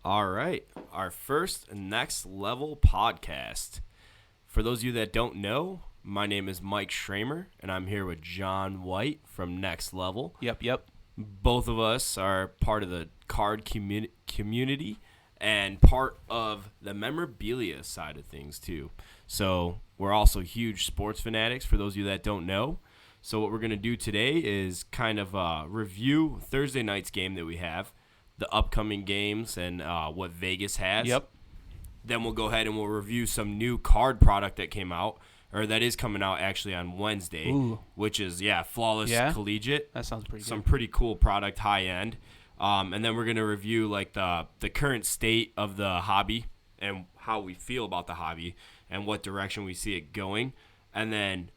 All right, our first Next Level podcast. For those of you that don't know, my name is Mike Schramer, and I'm here with John White from Next Level. Yep. Both of us are part of the card community and part of the memorabilia side of things, too. So we're also huge sports fanatics, for those of you that don't know. So what we're going to do today is kind of review Thursday night's game that we have, the upcoming games, and what Vegas has. Yep. Then we'll go ahead and we'll review some new card product that came out, or that is coming out actually on Wednesday, which is, Flawless Collegiate. That sounds pretty good. Some pretty cool product, high end. And then we're going to review like the current state of the hobby and how we feel about the hobby and what direction we see it going. And then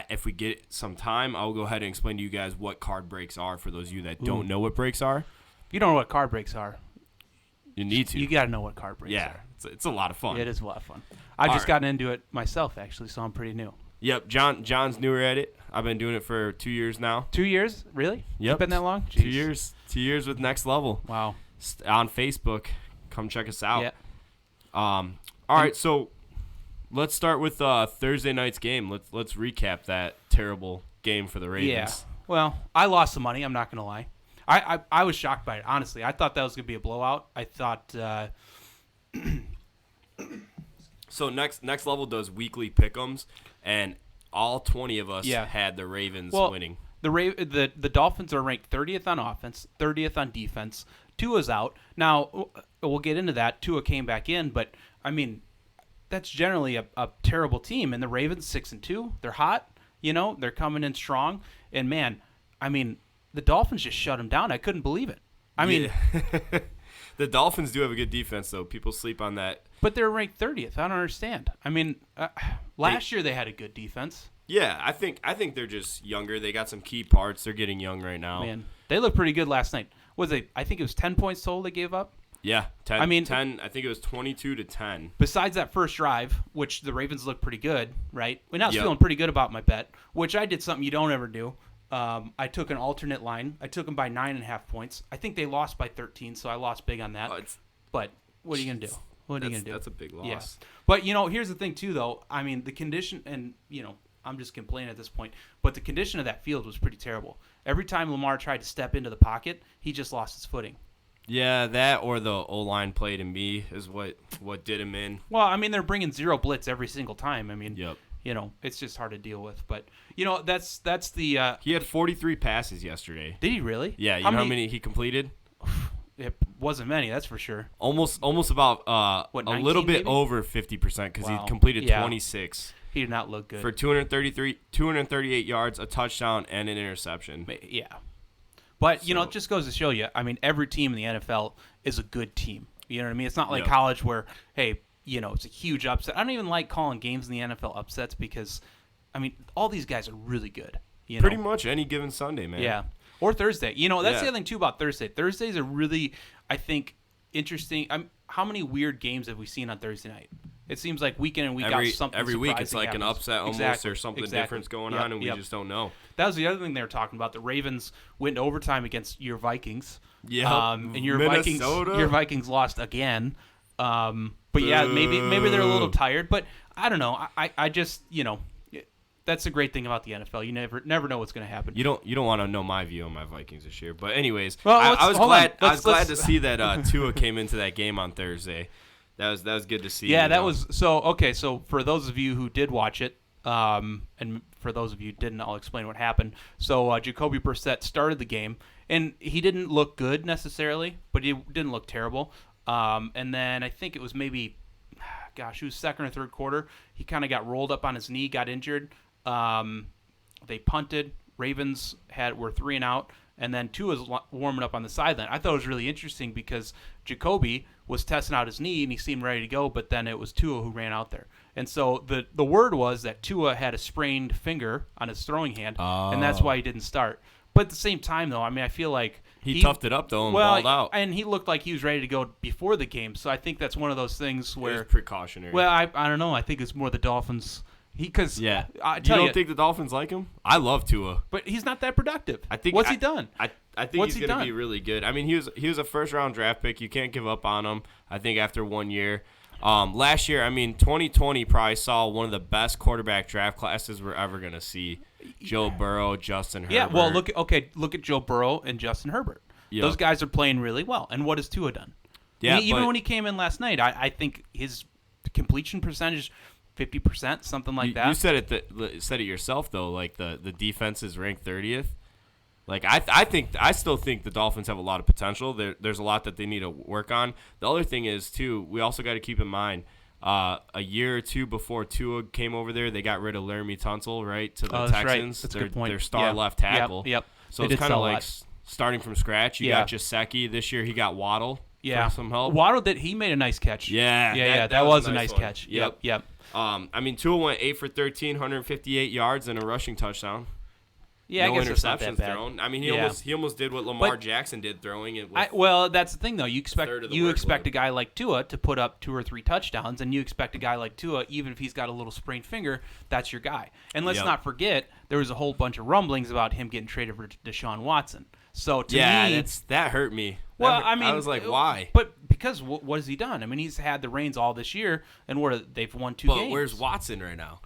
if we get some time, I'll go ahead and explain to you guys what card breaks are for those of you that don't know what breaks are. If you don't know what card breaks are, you need to. You got to know what card breaks are. Yeah, it's a lot of fun. It is a lot of fun. I've just gotten into it myself, actually, so I'm pretty new. Yep, John's newer at it. I've been doing it for 2 years now. 2 years? Really? Yep. It's been that long? Jeez. 2 years. 2 years with Next Level. Wow. On Facebook. Come check us out. Yeah. All right, so let's start with Thursday night's game. Let's recap that terrible game for the Ravens. Yeah. Well, I lost some money. I'm not going to lie. I was shocked by it, honestly. I thought that was going to be a blowout. I thought So next Level does weekly pick'ems, and all 20 of us had the Ravens winning. The Dolphins are ranked 30th on offense, 30th on defense. Tua's out. Now, we'll get into that. Tua came back in, but, I mean, that's generally a terrible team. And the Ravens, 6-2, they're hot. You know, they're coming in strong. And, man, I mean, the Dolphins just shut them down. I couldn't believe it. I mean, the Dolphins do have a good defense, though. People sleep on that. But they're ranked 30th. I don't understand. I mean, last year they had a good defense. Yeah, I think they're just younger. They got some key parts. They're getting young right now. Man, they looked pretty good last night. I think it was 10 points total they gave up. Yeah, 10. I mean, 10. I think it was 22-10. Besides that first drive, which the Ravens looked pretty good, right? And I was feeling pretty good about my bet, which I did something you don't ever do. I took an alternate line. I took them by 9.5 points. I think they lost by 13, so I lost big on that. But what are you gonna do? What are you gonna do? That's a big loss. Yeah. But here's the thing too, though. I mean, the condition, and I'm just complaining at this point, but the condition of that field was pretty terrible. Every time Lamar tried to step into the pocket, he just lost his footing. Yeah, that or the O-line played in B is what did him in. Well, I mean, they're bringing zero blitz every single time. I mean, yep. It's just hard to deal with. But, that's the... he had 43 passes yesterday. Did he really? Yeah, how many he completed? It wasn't many, that's for sure. Almost about a little bit maybe? over 50% because he completed 26. He did not look good. For 238 yards, a touchdown, and an interception. Yeah. But, it just goes to show you, I mean, every team in the NFL is a good team. You know what I mean? It's not like college where, hey, it's a huge upset. I don't even like calling games in the NFL upsets because, I mean, all these guys are really good. Pretty much any given Sunday, man. Yeah. Or Thursday. That's the other thing, too, about Thursday. Thursdays are really, I think, interesting. How many weird games have we seen on Thursday night? It seems like week in and week out something every week it's like happens. An upset almost. Exactly. Or something different's going on, and we just don't know. That was the other thing they were talking about. The Ravens went to overtime against your Vikings. Yeah. And your Vikings lost again. But yeah, maybe they're a little tired. But I don't know. I just, that's the great thing about the NFL. You never know what's going to happen. You don't want to know my view on my Vikings this year. But anyways, well, I was glad to see that Tua came into that game on Thursday. That was good to see. Yeah, that was so okay. So for those of you who did watch it, and for those of you who didn't, I'll explain what happened. So Jacoby Brissett started the game, and he didn't look good necessarily, but he didn't look terrible. And then I think it was maybe, it was second or third quarter. He kind of got rolled up on his knee, got injured. They punted. Ravens were 3 and out, and then Tua was warming up on the sideline. I thought it was really interesting because Jacoby was testing out his knee and he seemed ready to go, but then it was Tua who ran out there. And so the word was that Tua had a sprained finger on his throwing hand, and that's why he didn't start. But at the same time, though, I mean, I feel like he toughed it up, though, and balled out. And he looked like he was ready to go before the game. So I think that's one of those things where it's precautionary. Well, I don't know. I think it's more the Dolphins, Because Yeah. I You tell don't you, think the Dolphins like him? I love Tua. but he's not that productive. I think What's he done? I think What's he's he going to done? be really good. I mean, he was a first round draft pick. You can't give up on him. I think after 1 year. Last year, I mean, 2020 probably saw one of the best quarterback draft classes we're ever going to see. Joe Burrow, Justin Herbert. Yeah, well, look at Joe Burrow and Justin Herbert. Yep. Those guys are playing really well. And what has Tua done? Yeah, Even but when he came in last night, I think his completion percentage, 50%, something like that. You said it yourself though. Like the defense is ranked 30th. Like I still think the Dolphins have a lot of potential. There's a lot that they need to work on. The other thing is too, we also got to keep in mind. A year or two before Tua came over there, they got rid of Laramie Tunsil, right, to the Texans. Right. That's a good point. Their star left tackle. Yep. So They it's did kind sell of a like lot. starting from scratch. You got Gesicki this year. He got Waddle for some help. Waddle he made a nice catch. Yeah, that was a nice one. catch. Yep. I mean, Tua went 8 for 13, 158 yards and a rushing touchdown. Yeah, No I guess it's not that interceptions bad. thrown. I mean, Yeah. he almost did what Lamar Jackson did, throwing it. Well, that's the thing though. You third of the expect workload. a guy like Tua to put up 2 or 3 touchdowns, and you expect a guy like Tua, even if he's got a little sprained finger, that's your guy. And let's Yep. not forget there was a whole bunch of rumblings about him getting traded for Deshaun Watson. So to yeah, me, that hurt me. well, That I hurt- mean, I was like, why? But because what has he done? I mean, he's had the reins all this year, and they've won 2 But games. where's Watson right now?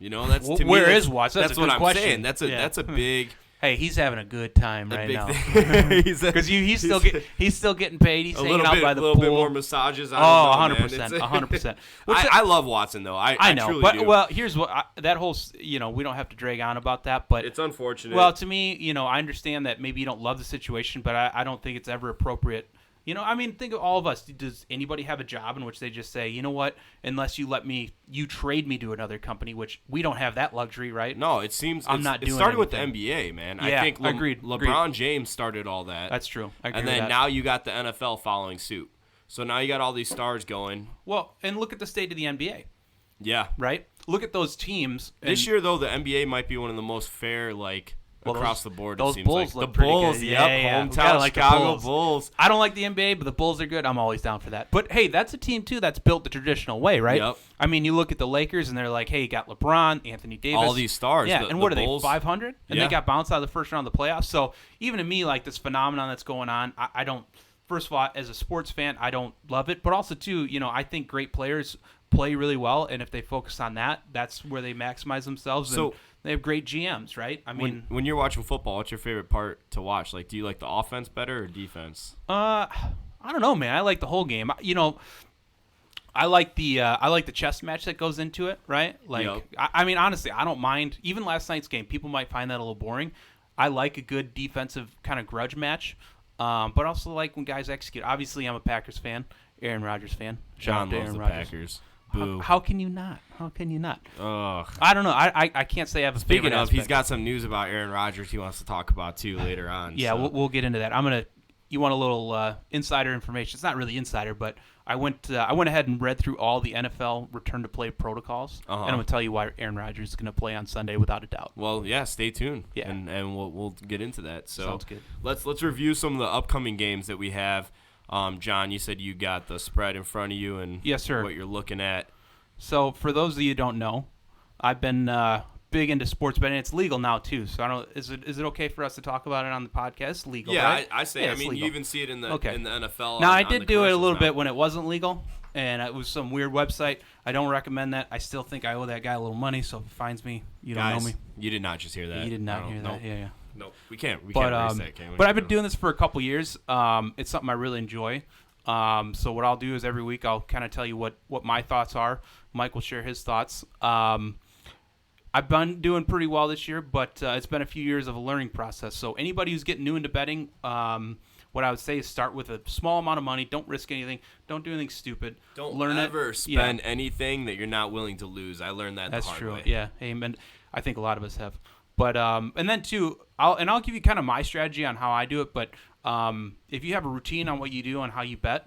You know, that's Well, to me. where that's- is Watson? That's a what good I'm question. saying. That's Yeah. a big. Hey, he's having a good time right big now. thing. Because he's still getting paid. He's a hanging little out bit, by the little pool. bit more massages. I Oh, don't know, 100%, man. 100%. I love Watson though. I know, truly but do. well, here's what that whole we don't have to drag on about that, but It's unfortunate. well, to me, I understand that maybe you don't love the situation, but I don't think it's ever appropriate. I mean, think of all of us. Does anybody have a job in which they just say, you know what, unless you trade me to another company, which we don't have that luxury, right? No, it seems I'm not it doing started with the anything. NBA, man. Yeah, I think agreed. LeBron James started all that. That's true. I agree And with then that. now you got the NFL following suit. So now you got all these stars going. Well, and look at the state of the NBA, Yeah. right? Look at those teams. This and- year though, the NBA might be one of the most fair, across the board. those it seems Bulls like look the pretty good. Bulls, Yeah, yep, yeah. We hometown gotta like the Chicago Bulls. I don't like the NBA, but the Bulls are good. I'm always down for that. But hey, that's a team too that's built the traditional way, right? Yep. I mean, you look at the Lakers and they're like, hey, you got LeBron, Anthony Davis, All these stars. Yeah, the, and the what are Bulls, they, 500? And Yeah. they got bounced out of the first round of the playoffs. So even to me, like this phenomenon that's going on, I don't. First of all, as a sports fan, I don't love it. But also too, I think great players play really well, and if they focus on that, that's where they maximize themselves. So- and they have great GMs, right? I mean, When you're watching football, what's your favorite part to watch? Like, do you like the offense better or defense? I don't know, man. I like the whole game. I like the chess match that goes into it, right? Like, Yep. I mean, honestly, I don't mind. Even last night's game, people might find that a little boring. I like a good defensive kind of grudge match, but also like when guys execute. Obviously, I'm a Packers fan, Aaron Rodgers fan. Shout John out to loves Aaron the Rodgers. Packers. Boo. How can you not? How can you not? Ugh. I don't know. I can't say I have a Speaking favorite of, he's aspect. got some news about Aaron Rodgers he wants to talk about too later on. Yeah, so. we'll get into that. You want a little insider information? It's not really insider, but I went ahead and read through all the NFL return to play protocols, and I'm gonna tell you why Aaron Rodgers is gonna play on Sunday without a doubt. Well, yeah, stay tuned. Yeah. and we'll get into that. So Sounds good. Let's review some of the upcoming games that we have. John, you said you got the spread in front of you and Yes, sir. what you're looking at. So for those of you who don't know, I've been big into sports betting. It's legal now too. So I don't. Is it okay for us to talk about it on the podcast? It's legal. Yeah, right? I say. Yeah, I it's mean, legal. you even see it in the Okay. in the NFL. Now I on did the do it a commercials little now. bit when it wasn't legal, and it was some weird website. I don't recommend that. I still think I owe that guy a little money. So if he finds me, you don't Guys, know me. you did not just hear that. You did not No, hear no, that. Yeah. No, we can't. We But can't erase that, can we? but I've been doing this for a couple years. It's something I really enjoy. So what I'll do is every week I'll kind of tell you what my thoughts are. Mike will share his thoughts. I've been doing pretty well this year, but it's been a few years of a learning process. So anybody who's getting new into betting, what I would say is start with a small amount of money. Don't risk anything. Don't do anything stupid. Don't learn ever it. spend anything that you're not willing to lose. I learned that That's the hard true. way. Yeah, amen. I think a lot of us have. But and then too, I'll give you kind of my strategy on how I do it. But if you have a routine on what you do and how you bet,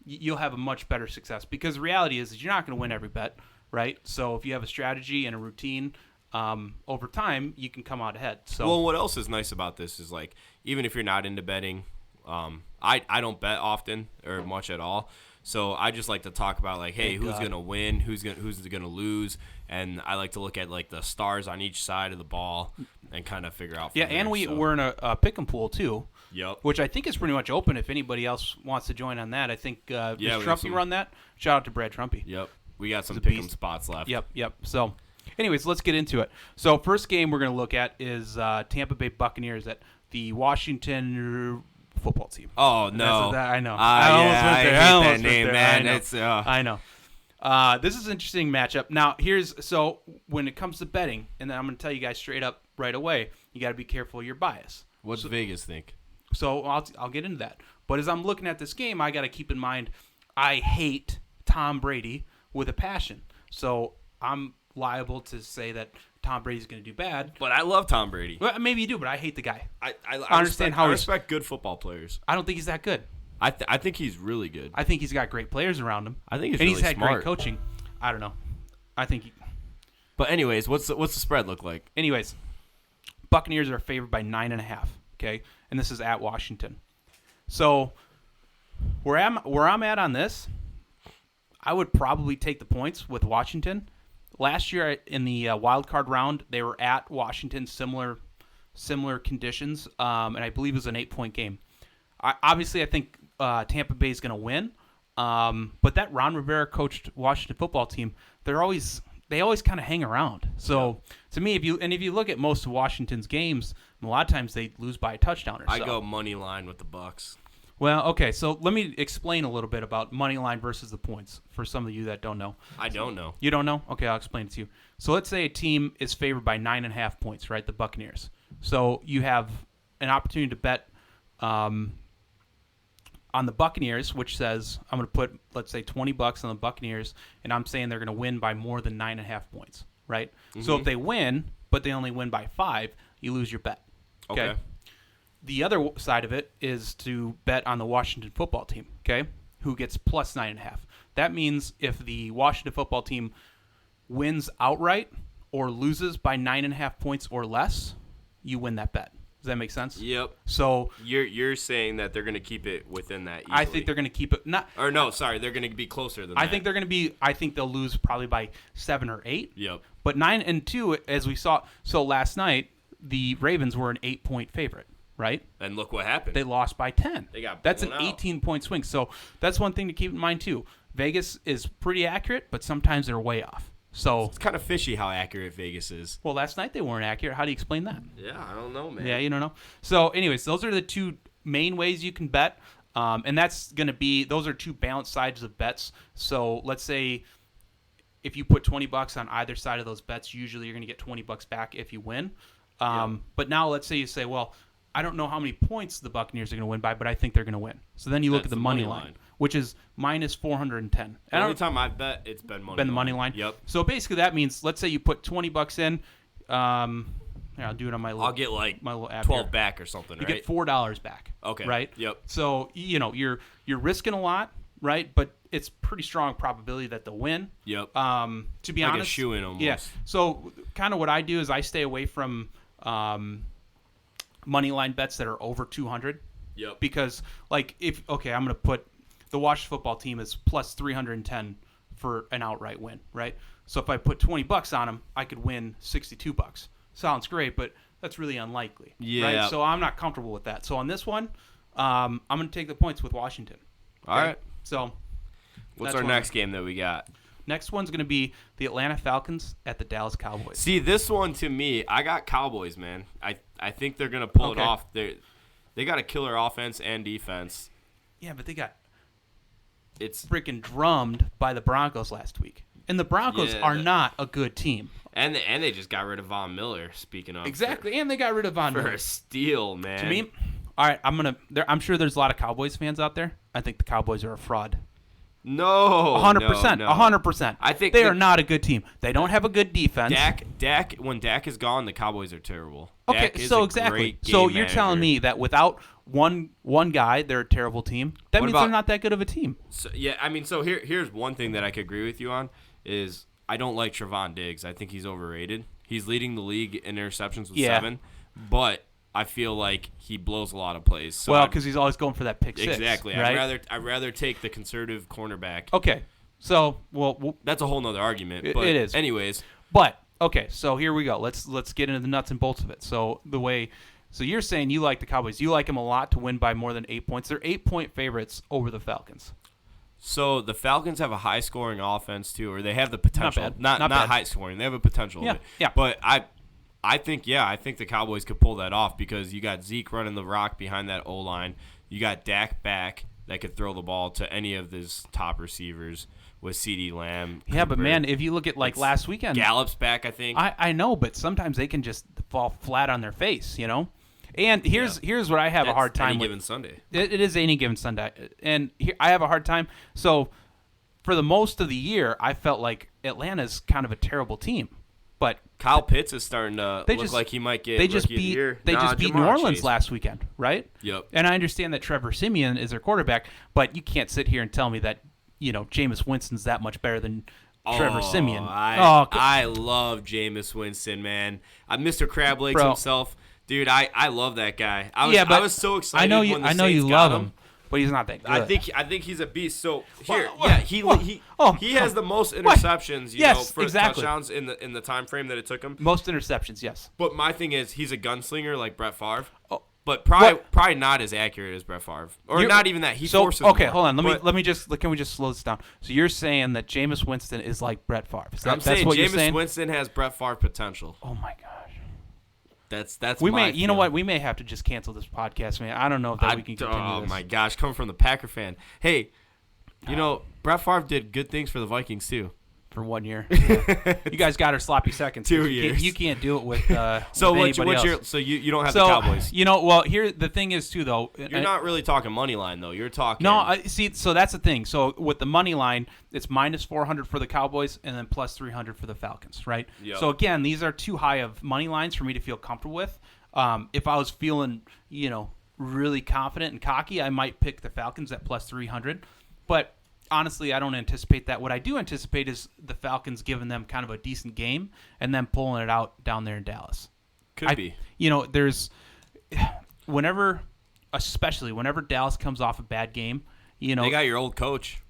you'll have a much better success. Because the reality is you're not going to win every bet, right? So if you have a strategy and a routine, over time you can come out ahead. So Well, what else is nice about this is like even if you're not into betting, I don't bet often or much at all. So I just like to talk about like, hey, Thank who's God. gonna win, who's gonna lose, and I like to look at like the stars on each side of the ball and kind of figure out. From Yeah, there, and so. we're in a pick 'em pool too, Yep. which I think is pretty much open if anybody else wants to join on that. I think does we have Trumpy some- run that? Shout out to Brad Trumpy. Yep. We got some He's a pick'em beast. spots left. Yep. So, anyways, let's get into it. So, first game we're going to look at is Tampa Bay Buccaneers at the Washington football team. Oh no. I know. I almost went there. hate almost that went name, there. man. I know. It's I know. This is an interesting matchup. Now, so when it comes to betting, and then I'm going to tell you guys straight up right away, you got to be careful of your bias. What's Vegas think? So I'll get into that. But as I'm looking at this game, I got to keep in mind I hate Tom Brady with a passion. So I'm liable to say that Tom Brady's going to do bad. But I love Tom Brady. Well, maybe you do, but I hate the guy. I understand how I he's- respect good football players. I don't think he's that good. I think he's really good. I think he's got great players around him. I think he's and really he's had smart. great coaching. I don't know. I think But anyways, what's the spread look like? anyways, Buccaneers are favored by 9.5. Okay, and this is at Washington. So where I'm at on this, I would probably take the points with Washington. Last year in the wild card round, they were at Washington, similar conditions, and I believe it was an 8-point game. Obviously, I think Tampa Bay is going to win, but that Ron Rivera coached Washington football team, they always kind of hang around. So to me, if you look at most of Washington's games, a lot of times they lose by a touchdown or so. I go money line with the Bucks. Well, okay, so let me explain a little bit about money line versus the points for some of you that don't know. I don't know. You don't know? Okay, I'll explain it to you. So let's say a team is favored by 9.5 points, right? The Buccaneers. So you have an opportunity to bet on the Buccaneers, which says I'm going to put, let's say, $20 on the Buccaneers, and I'm saying they're going to win by more than 9.5 points, right? So if they win, but they only win by 5, you lose your bet. Okay. The other side of it is to bet on the Washington football team, okay, who gets plus 9.5. That means if the Washington football team wins outright or loses by 9.5 points or less, you win that bet. Does that make sense? Yep. So You're saying that they're going to keep it within that easily. I think they're going to keep it not. Or no, sorry, they're going to be closer than that. I think they're going to be. I think they'll lose probably by 7 or 8. Yep. But 9-2, as we saw. So last night, the Ravens were an 8-point favorite, right? And look what happened. They lost by 10. They got That's an blown out. 18-point swing. So that's one thing to keep in mind too. Vegas is pretty accurate, but sometimes they're way off. So It's kind of fishy how accurate Vegas is. well, last night they weren't accurate. How do you explain that? Yeah, I don't know, man. Yeah, you don't know. So, anyways, those are the two main ways you can bet, and that's going to be those are two balanced sides of bets. So, let's say if you put $20 on either side of those bets, usually you're going to get $20 back if you win. But now, let's say you say, well, I don't know how many points the Buccaneers are going to win by, but I think they're going to win. So then you look That's at the the money money line, line. which is minus 410. The only time I bet, it's been money Been the money line. Yep. So basically, that means let's say you put $20 in. Here, I'll do it on my little. I'll get like my little app 12 here. back or something, You right? get $4 back. Okay. Right. Yep. So you're risking a lot, right? But it's pretty strong probability that they'll win. Yep. To be Like a honest, shoo-in almost. Yeah. So kind of what I do is I stay away from money line bets that are over 200. Yep. Because I'm going to put the Washington football team is plus 310 for an outright win, right? So if I put $20 on them, I could win $62. Sounds great, but that's really unlikely. Yeah. Right? So I'm not comfortable with that. So on this one, I'm going to take the points with Washington. All right. So What's that's our one. next game that we got? Next one's going to be the Atlanta Falcons at the Dallas Cowboys. See, this one to me, I got Cowboys, man. I think they're gonna pull Okay. it off. They got a killer offense and defense. Yeah, but they got It's freaking drummed by the Broncos last week. And the Broncos Yeah, are that- not a good team. and they just got rid of Von Miller. Speaking of Exactly. And they got rid of Von for Miller. a steal, man. To me, all right, I'm sure there's a lot of Cowboys fans out there. I think the Cowboys are a fraud. no, 100%. no. 100%. I think they the- are not a good team. They don't have a good defense. When Dak is gone, the Cowboys are terrible. Okay, Dak is so a exactly. great So game you're telling manager. me that without one guy, they're a terrible team? That What means about- they're not that good of a team. So, yeah, I mean, so here's one thing that I could agree with you on is I don't like Trevon Diggs. I think he's overrated. He's leading the league in interceptions with 7, but I feel like he blows a lot of plays. So well, because he's always going for that pick six. exactly. Right? I'd rather take the conservative cornerback. Okay. So, well, That's a whole nother argument. It But is. anyways, but okay. So here we go. Let's get into the nuts and bolts of it. So you're saying you like the Cowboys. You like them a lot to win by more than 8 points. They're 8-point favorites over the Falcons. so the Falcons have a high scoring offense too, or they have the potential. bad. Not Not bad. high scoring. They have a potential. Yeah, of it. yeah. But I think the Cowboys could pull that off because you got Zeke running the rock behind that O line. You got Dak back that could throw the ball to any of his top receivers with CeeDee Lamb. Yeah, but Cooper. man, if you look at like last weekend, Gallup's back, I think. I know, but sometimes they can just fall flat on their face, you know. And here's what I have a hard time any with. given Sunday. It is any given Sunday, and here, I have a hard time. So for the most of the year, I felt like Atlanta's kind of a terrible team, but Kyle Pitts is starting to look just- like he might get they just Rookie of the beat Year. they just beat New Jamar Orleans Chase. last weekend, right? Yep. And I understand that Trevor Siemian is their quarterback, but you can't sit here and tell me that Jameis Winston's that much better than Trevor Siemian. I love Jameis Winston, man. Mr. Crab Legs Bro. himself. Dude, I love that guy. I was so excited I know when the you Saints love got him, but he's not that good. I think he's a beast. So here, What? he has the most interceptions, Yes, for exactly. touchdowns in the time frame that it took him. Most interceptions, yes. But my thing is, he's a gunslinger like Brett Favre. Oh, But probably not as accurate as Brett Favre, or not even that. He forces. Okay, more. hold on. But Let me just can we just slow this down? So you're saying that Jameis Winston is like Brett Favre? I'm That's saying what you're Jameis saying? Winston has Brett Favre potential. Oh my gosh. That's We my may, you know feeling. what? We may have to just cancel this podcast, man. I don't know if we can continue Oh this. my gosh, coming from the Packer fan. Hey, Brett Favre did good things for the Vikings too. For 1 year, yeah. You guys got her sloppy seconds. 2 You years. can't do it with. So with anybody else. so you don't have the Cowboys. Well, here the thing is too, though. You're not really talking money line though. You're talking. No, I see. So that's the thing. So with the money line, it's minus 400 for the Cowboys and then plus 300 for the Falcons, right? Yep. So again, these are too high of money lines for me to feel comfortable with. If I was feeling, really confident and cocky, I might pick the Falcons at plus 300. But honestly, I don't anticipate that. What I do anticipate is the Falcons giving them kind of a decent game and then pulling it out down there in Dallas. could be. There's especially whenever Dallas comes off a bad game, They got your old coach.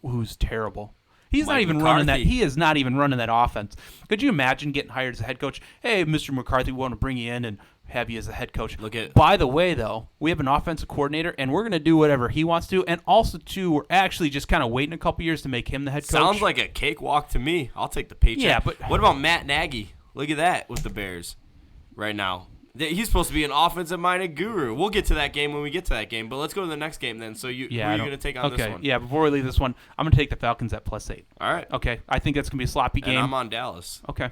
who's terrible. He's not Mike even running that. McCarthy. He is not even running that offense. Could you imagine getting hired as a head coach? Hey, Mr. McCarthy, we want to bring you in and have you as a head coach. By the way, though, we have an offensive coordinator, and we're going to do whatever he wants to. And also, too, we're actually just kind of waiting a couple years to make him the head coach. Sounds like a cakewalk to me. I'll take the paycheck. Yeah, but what about Matt Nagy? Look at that with the Bears right now. He's supposed to be an offensive-minded guru. We'll get to that game when we get to that game, but let's go to the next game then. So who are you going to take on this one? Yeah, before we leave this one, I'm going to take the Falcons at plus 8. All right. Okay, I think that's going to be a sloppy game. And I'm on Dallas. Okay.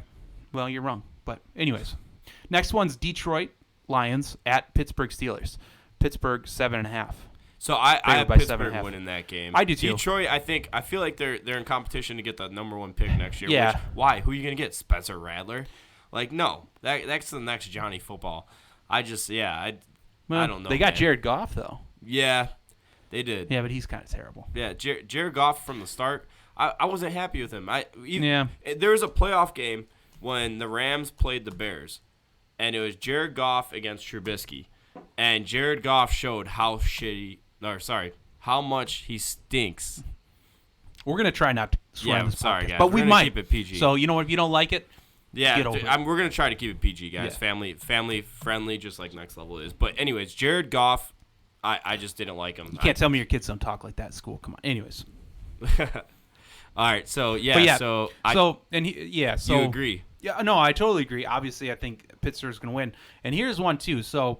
Well, you're wrong. But anyways, next one's Detroit Lions at Pittsburgh Steelers. Pittsburgh 7.5. So I have by Pittsburgh 7.5. winning that game. I do too. Detroit, I feel like they're in competition to get the number 1 pick next year. Yeah. Why? Who are you going to get? Spencer Rattler? Like, no. That's the next Johnny Football. I don't know. They got man. Jared Goff, though. Yeah, they did. Yeah, but he's kind of terrible. Yeah, Jared Goff from the start, I wasn't happy with him. Yeah. There was a playoff game when the Rams played the Bears, and it was Jared Goff against Trubisky, and Jared Goff showed how much he stinks. We're going to try not to swear Yeah, on this sorry, podcast, guys. but We're we gonna might. keep it PG. So, you know what? If you don't like it, Yeah, get over it. we're going to try to keep it PG, guys. Yeah. Family friendly, just like Next Level is. But anyways, Jared Goff, I just didn't like him. You can't tell me your kids don't talk like that at school. Come on. Anyways. All right, so But yeah, so you agree? Yeah, no, I totally agree. Obviously, I think Pittsburgh's going to win. And here's one, too. So,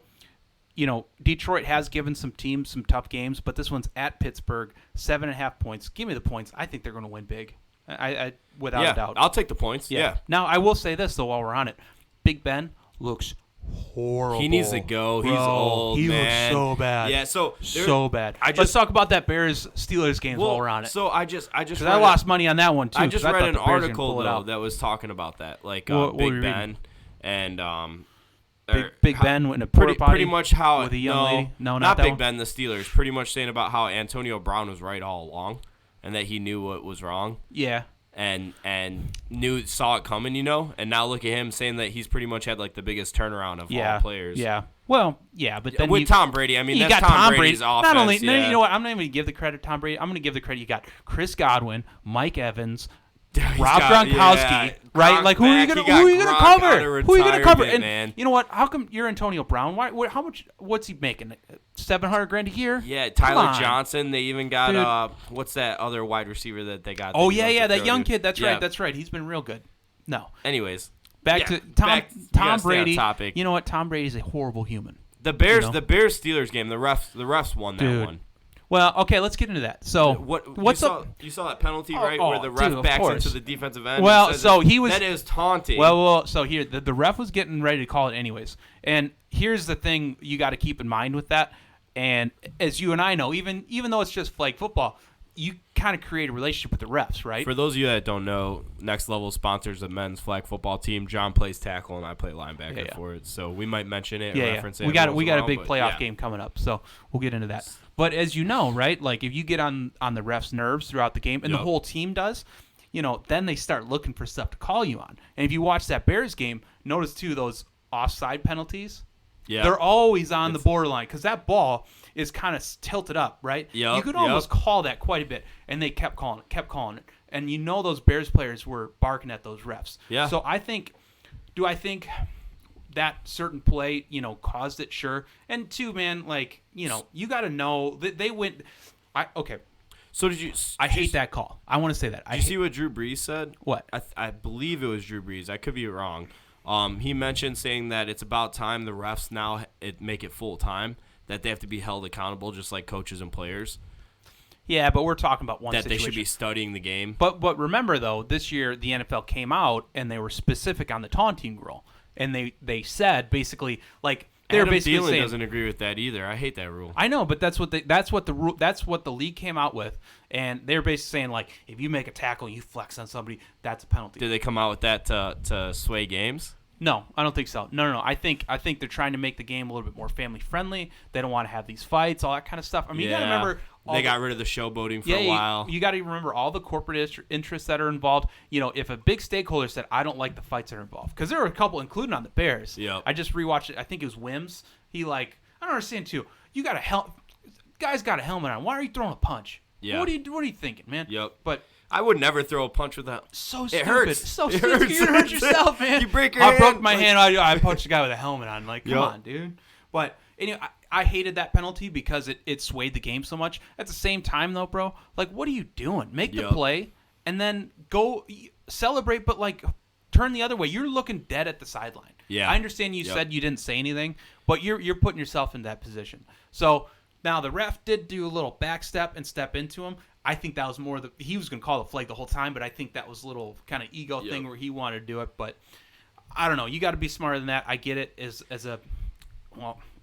Detroit has given some teams some tough games, but this one's at Pittsburgh, 7.5 points. Give me the points. I think they're going to win big. I without a doubt. I'll take the points. Yeah. Now, I will say this, though, while we're on it. Big Ben looks horrible. He needs to go. He's old, he man. looks so bad. Yeah, so bad. Let's talk about that Bears-Steelers game while we're on it. So I just Because I lost money on that one, too. I just 'cause read thought an the Bears were gonna article, pull it though, out. that was talking about that. Like What were you Big reading? Ben and Big Ben went in a porta potty pretty much how with a young lady? No, not that Big one? Ben, the Steelers. Pretty much saying about how Antonio Brown was right all along, and that he knew what was wrong. Yeah. and saw it coming, and now look at him saying that he's pretty much had like the biggest turnaround of all players. Yeah. Well, yeah, but then with Tom Brady, I mean, you that's got Tom Brady's offense. Not only, you know what? I'm not even gonna give the credit to Tom Brady. I'm gonna give the credit. You got Chris Godwin, Mike Evans, Rob Gronkowski, right? Like who are you gonna cover? Who are you gonna cover? And man. You know what? How come you're Antonio Brown? How much? What's he making? $700,000 a year? Yeah, Tyler Johnson. They even got what's that other wide receiver that they got? Oh yeah, that young kid. That's right. That's right. He's been real good. No. Anyways, back to Tom Brady. Topic. You know what? Tom Brady's a horrible human. The Bears Steelers game. The refs won that one. Well, okay, let's get into that. So, what's up? You saw that penalty, right, where the ref backs into the defensive end? Well, so he was. That is taunting. Well, so here the ref was getting ready to call it anyways. And here's the thing you got to keep in mind with that. And as you and I know, even though it's just flag football, you kind of create a relationship with the refs, right? For those of you that don't know, Next Level sponsors the men's flag football team. John plays tackle, and I play linebacker for it. So we might mention it, reference it. We got a big playoff game coming up, so we'll get into that. But as you know, right, like if you get on the refs' nerves throughout the game, and the whole team does, then they start looking for stuff to call you on. And if you watch that Bears game, notice too those offside penalties. Yeah. They're always on the borderline because that ball is kind of tilted up, right? Yep, you could almost call that quite a bit, and they kept calling it. And those Bears players were barking at those refs. Yeah. So I think that certain play, caused it? Sure. And two, man, like, you got to know that they went. Okay. So did you? I hate that call. I want to say that. Did you see what Drew Brees said? What? I believe it was Drew Brees. I could be wrong. He mentioned saying that it's about time the refs now make it full time, that they have to be held accountable just like coaches and players. Yeah, but we're talking about one situation. That they should be studying the game. But remember, though, this year the NFL came out and they were specific on the taunting rule. And they said basically like they're basically Thielen saying, doesn't agree with that either. I hate that rule. I know, but that's what the league came out with, and they're basically saying like if you make a tackle and you flex on somebody, that's a penalty. Did they come out with that to sway games? No, I don't think so. No. I think they're trying to make the game a little bit more family friendly. They don't want to have these fights, all that kind of stuff. I mean, you got to remember they got rid of the showboating for a while. You got to remember all the corporate interests that are involved. If a big stakeholder said, "I don't like the fights that are involved," because there were a couple, including on the Bears. Yep. I just rewatched it. I think it was Wims. I don't understand too. You got guy's got a helmet on. Why are you throwing a punch? Yeah. What are you thinking, man? Yep. But I would never throw a punch with that. So stupid. It hurts. So stupid. You're gonna hurt yourself, man. You break your hand. I broke my hand. I punched a guy with a helmet on. Like, come on, dude. But anyway, I hated that penalty because it swayed the game so much. At the same time, though, bro, like, what are you doing? Make the play and then go celebrate, but like turn the other way. You're looking dead at the sideline. Yeah. I understand you said you didn't say anything, but you're putting yourself in that position. So now the ref did do a little back step and step into him. I think that was more he was going to call the flag the whole time, but I think that was a little kind of ego thing where he wanted to do it. But I don't know. You got to be smarter than that. I get it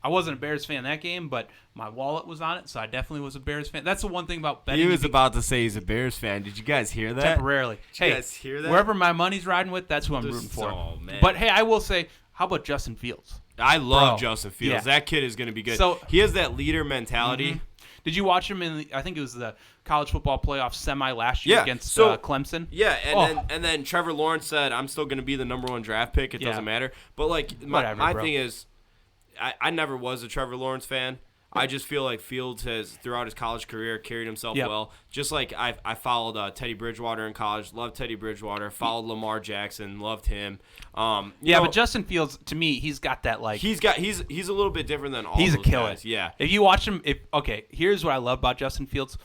I wasn't a Bears fan that game, but my wallet was on it, so I definitely was a Bears fan. That's the one thing about betting. He was about to say he's a Bears fan. Did you guys hear that? Temporarily. Did you guys hear that? Wherever my money's riding with, that's who I'm rooting for. Oh, man. But, hey, I will say, how about Justin Fields? I love Justin Fields. Yeah. That kid is going to be good. So, he has that leader mentality. Mm-hmm. Did you watch him I think it was the college football playoff semi last year against Clemson? Yeah, and then Trevor Lawrence said, I'm still going to be the number one draft pick. It doesn't matter. But, like, my thing is, I never was a Trevor Lawrence fan. I just feel like Fields has, throughout his college career, carried himself well. Just like I followed Teddy Bridgewater in college, loved Teddy Bridgewater, followed Lamar Jackson, loved him. But Justin Fields, to me, he's got that like he's a little bit different than all. He's those a killer. Guys. Yeah. If you watch him, here's what I love about Justin Fields.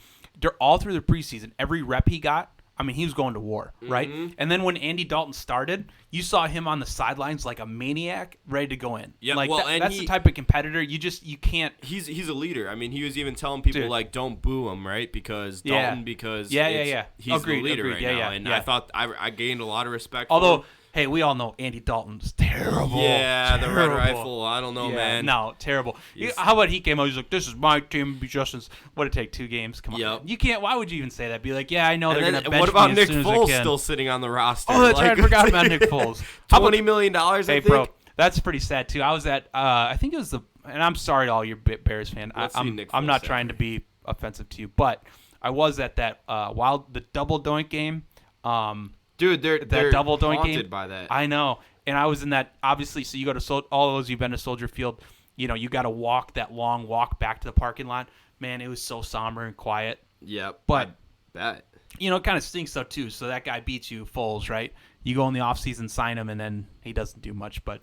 All through the preseason, every rep he got, I mean, he was going to war, right? Mm-hmm. And then when Andy Dalton started, you saw him on the sidelines like a maniac, ready to go in. Yeah, like that's the type of competitor you can't. He's a leader. I mean, he was even telling people like, don't boo him, right? Because Dalton, he's the leader right now. And I thought I gained a lot of respect. Although, hey, we all know Andy Dalton's terrible. Yeah, the red rifle. I don't know, man. No, terrible. How about he came out? He's like, "This is my team. Be Justin's." What it take 2 games? Come on. Yep. You can't. Why would you even say that? Be like, yeah, I know they're gonna bench what about me Nick as soon Foles as I can. still sitting on the roster? Oh, that's right. I forgot about Nick Foles. $20 million. I think. Bro, that's pretty sad too. I was at. I think it was and I'm sorry to all your Bears fan. I'm not trying to be offensive to you, but I was at that the double doink game Dude, they're double doink haunted game by that. I know, and I was in that. Obviously, so you go to all those you've been to Soldier Field. You know, you got to walk that long walk back to the parking lot. Man, it was so somber and quiet. Yep, but I bet. You know, it kind of stinks though too. So that guy beats you, Foles, right? You go in the offseason, sign him, and then he doesn't do much. But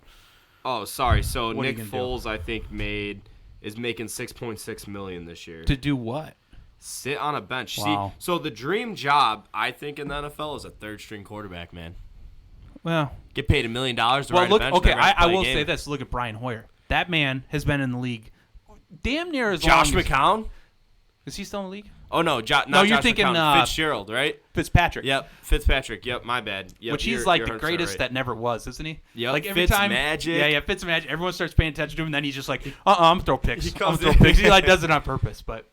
oh, sorry. So what Nick Foles, I think, is making $6.6 million this year. To do what? Sit on a bench. Wow. See, so the dream job, I think, in the NFL is a third-string quarterback, man. Well, get paid $1 million to ride look. a bench. Okay, I will say this. Look at Brian Hoyer. That man has been in the league damn near as Josh long. McCown. Is he still in the league? Oh no, no, you're Josh thinking McCown, Fitzgerald, right? Fitzpatrick. Yep, Fitzpatrick. Yep, my bad. Yep, which he's like the greatest that never was, isn't he? Yep. Like every time, Magic. Yeah, Fitzmagic. Everyone starts paying attention to him, and then he's just like, I'm gonna throw picks. He comes throw picks. He like does it on purpose, but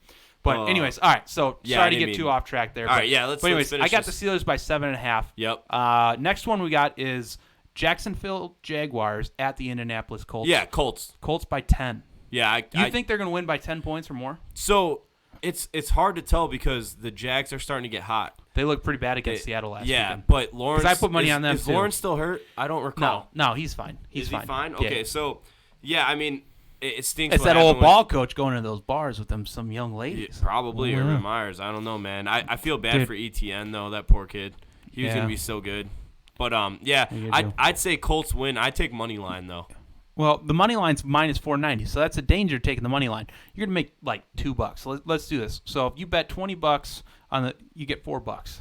anyways, all right. So yeah, sorry to get too off track there. All right, yeah, let's. But anyways, let's finish I got this. the Steelers by 7.5. Yep. Next one we got is Jacksonville Jaguars at the Indianapolis Colts. Yeah, Colts. Colts by 10. Yeah, you think they're gonna win by 10 points or more? So it's hard to tell because the Jags are starting to get hot. They look pretty bad against Seattle last weekend. But Lawrence. I put money on them Is too. Lawrence still hurt? I don't recall. No, he's fine. Is he fine? Yeah. Okay, so yeah, I mean, it stinks. It's that old ball coach going to those bars with them some young ladies. Yeah, probably Urban Myers. I don't know, man. I feel bad for ETN though. That poor kid. He was gonna be so good. But yeah, I'd say Colts win. I'd take money line though. Well, the money line's minus 490, so that's a danger taking the money line. You're gonna make like $2. So let's do this. So if you bet $20 on you get $4.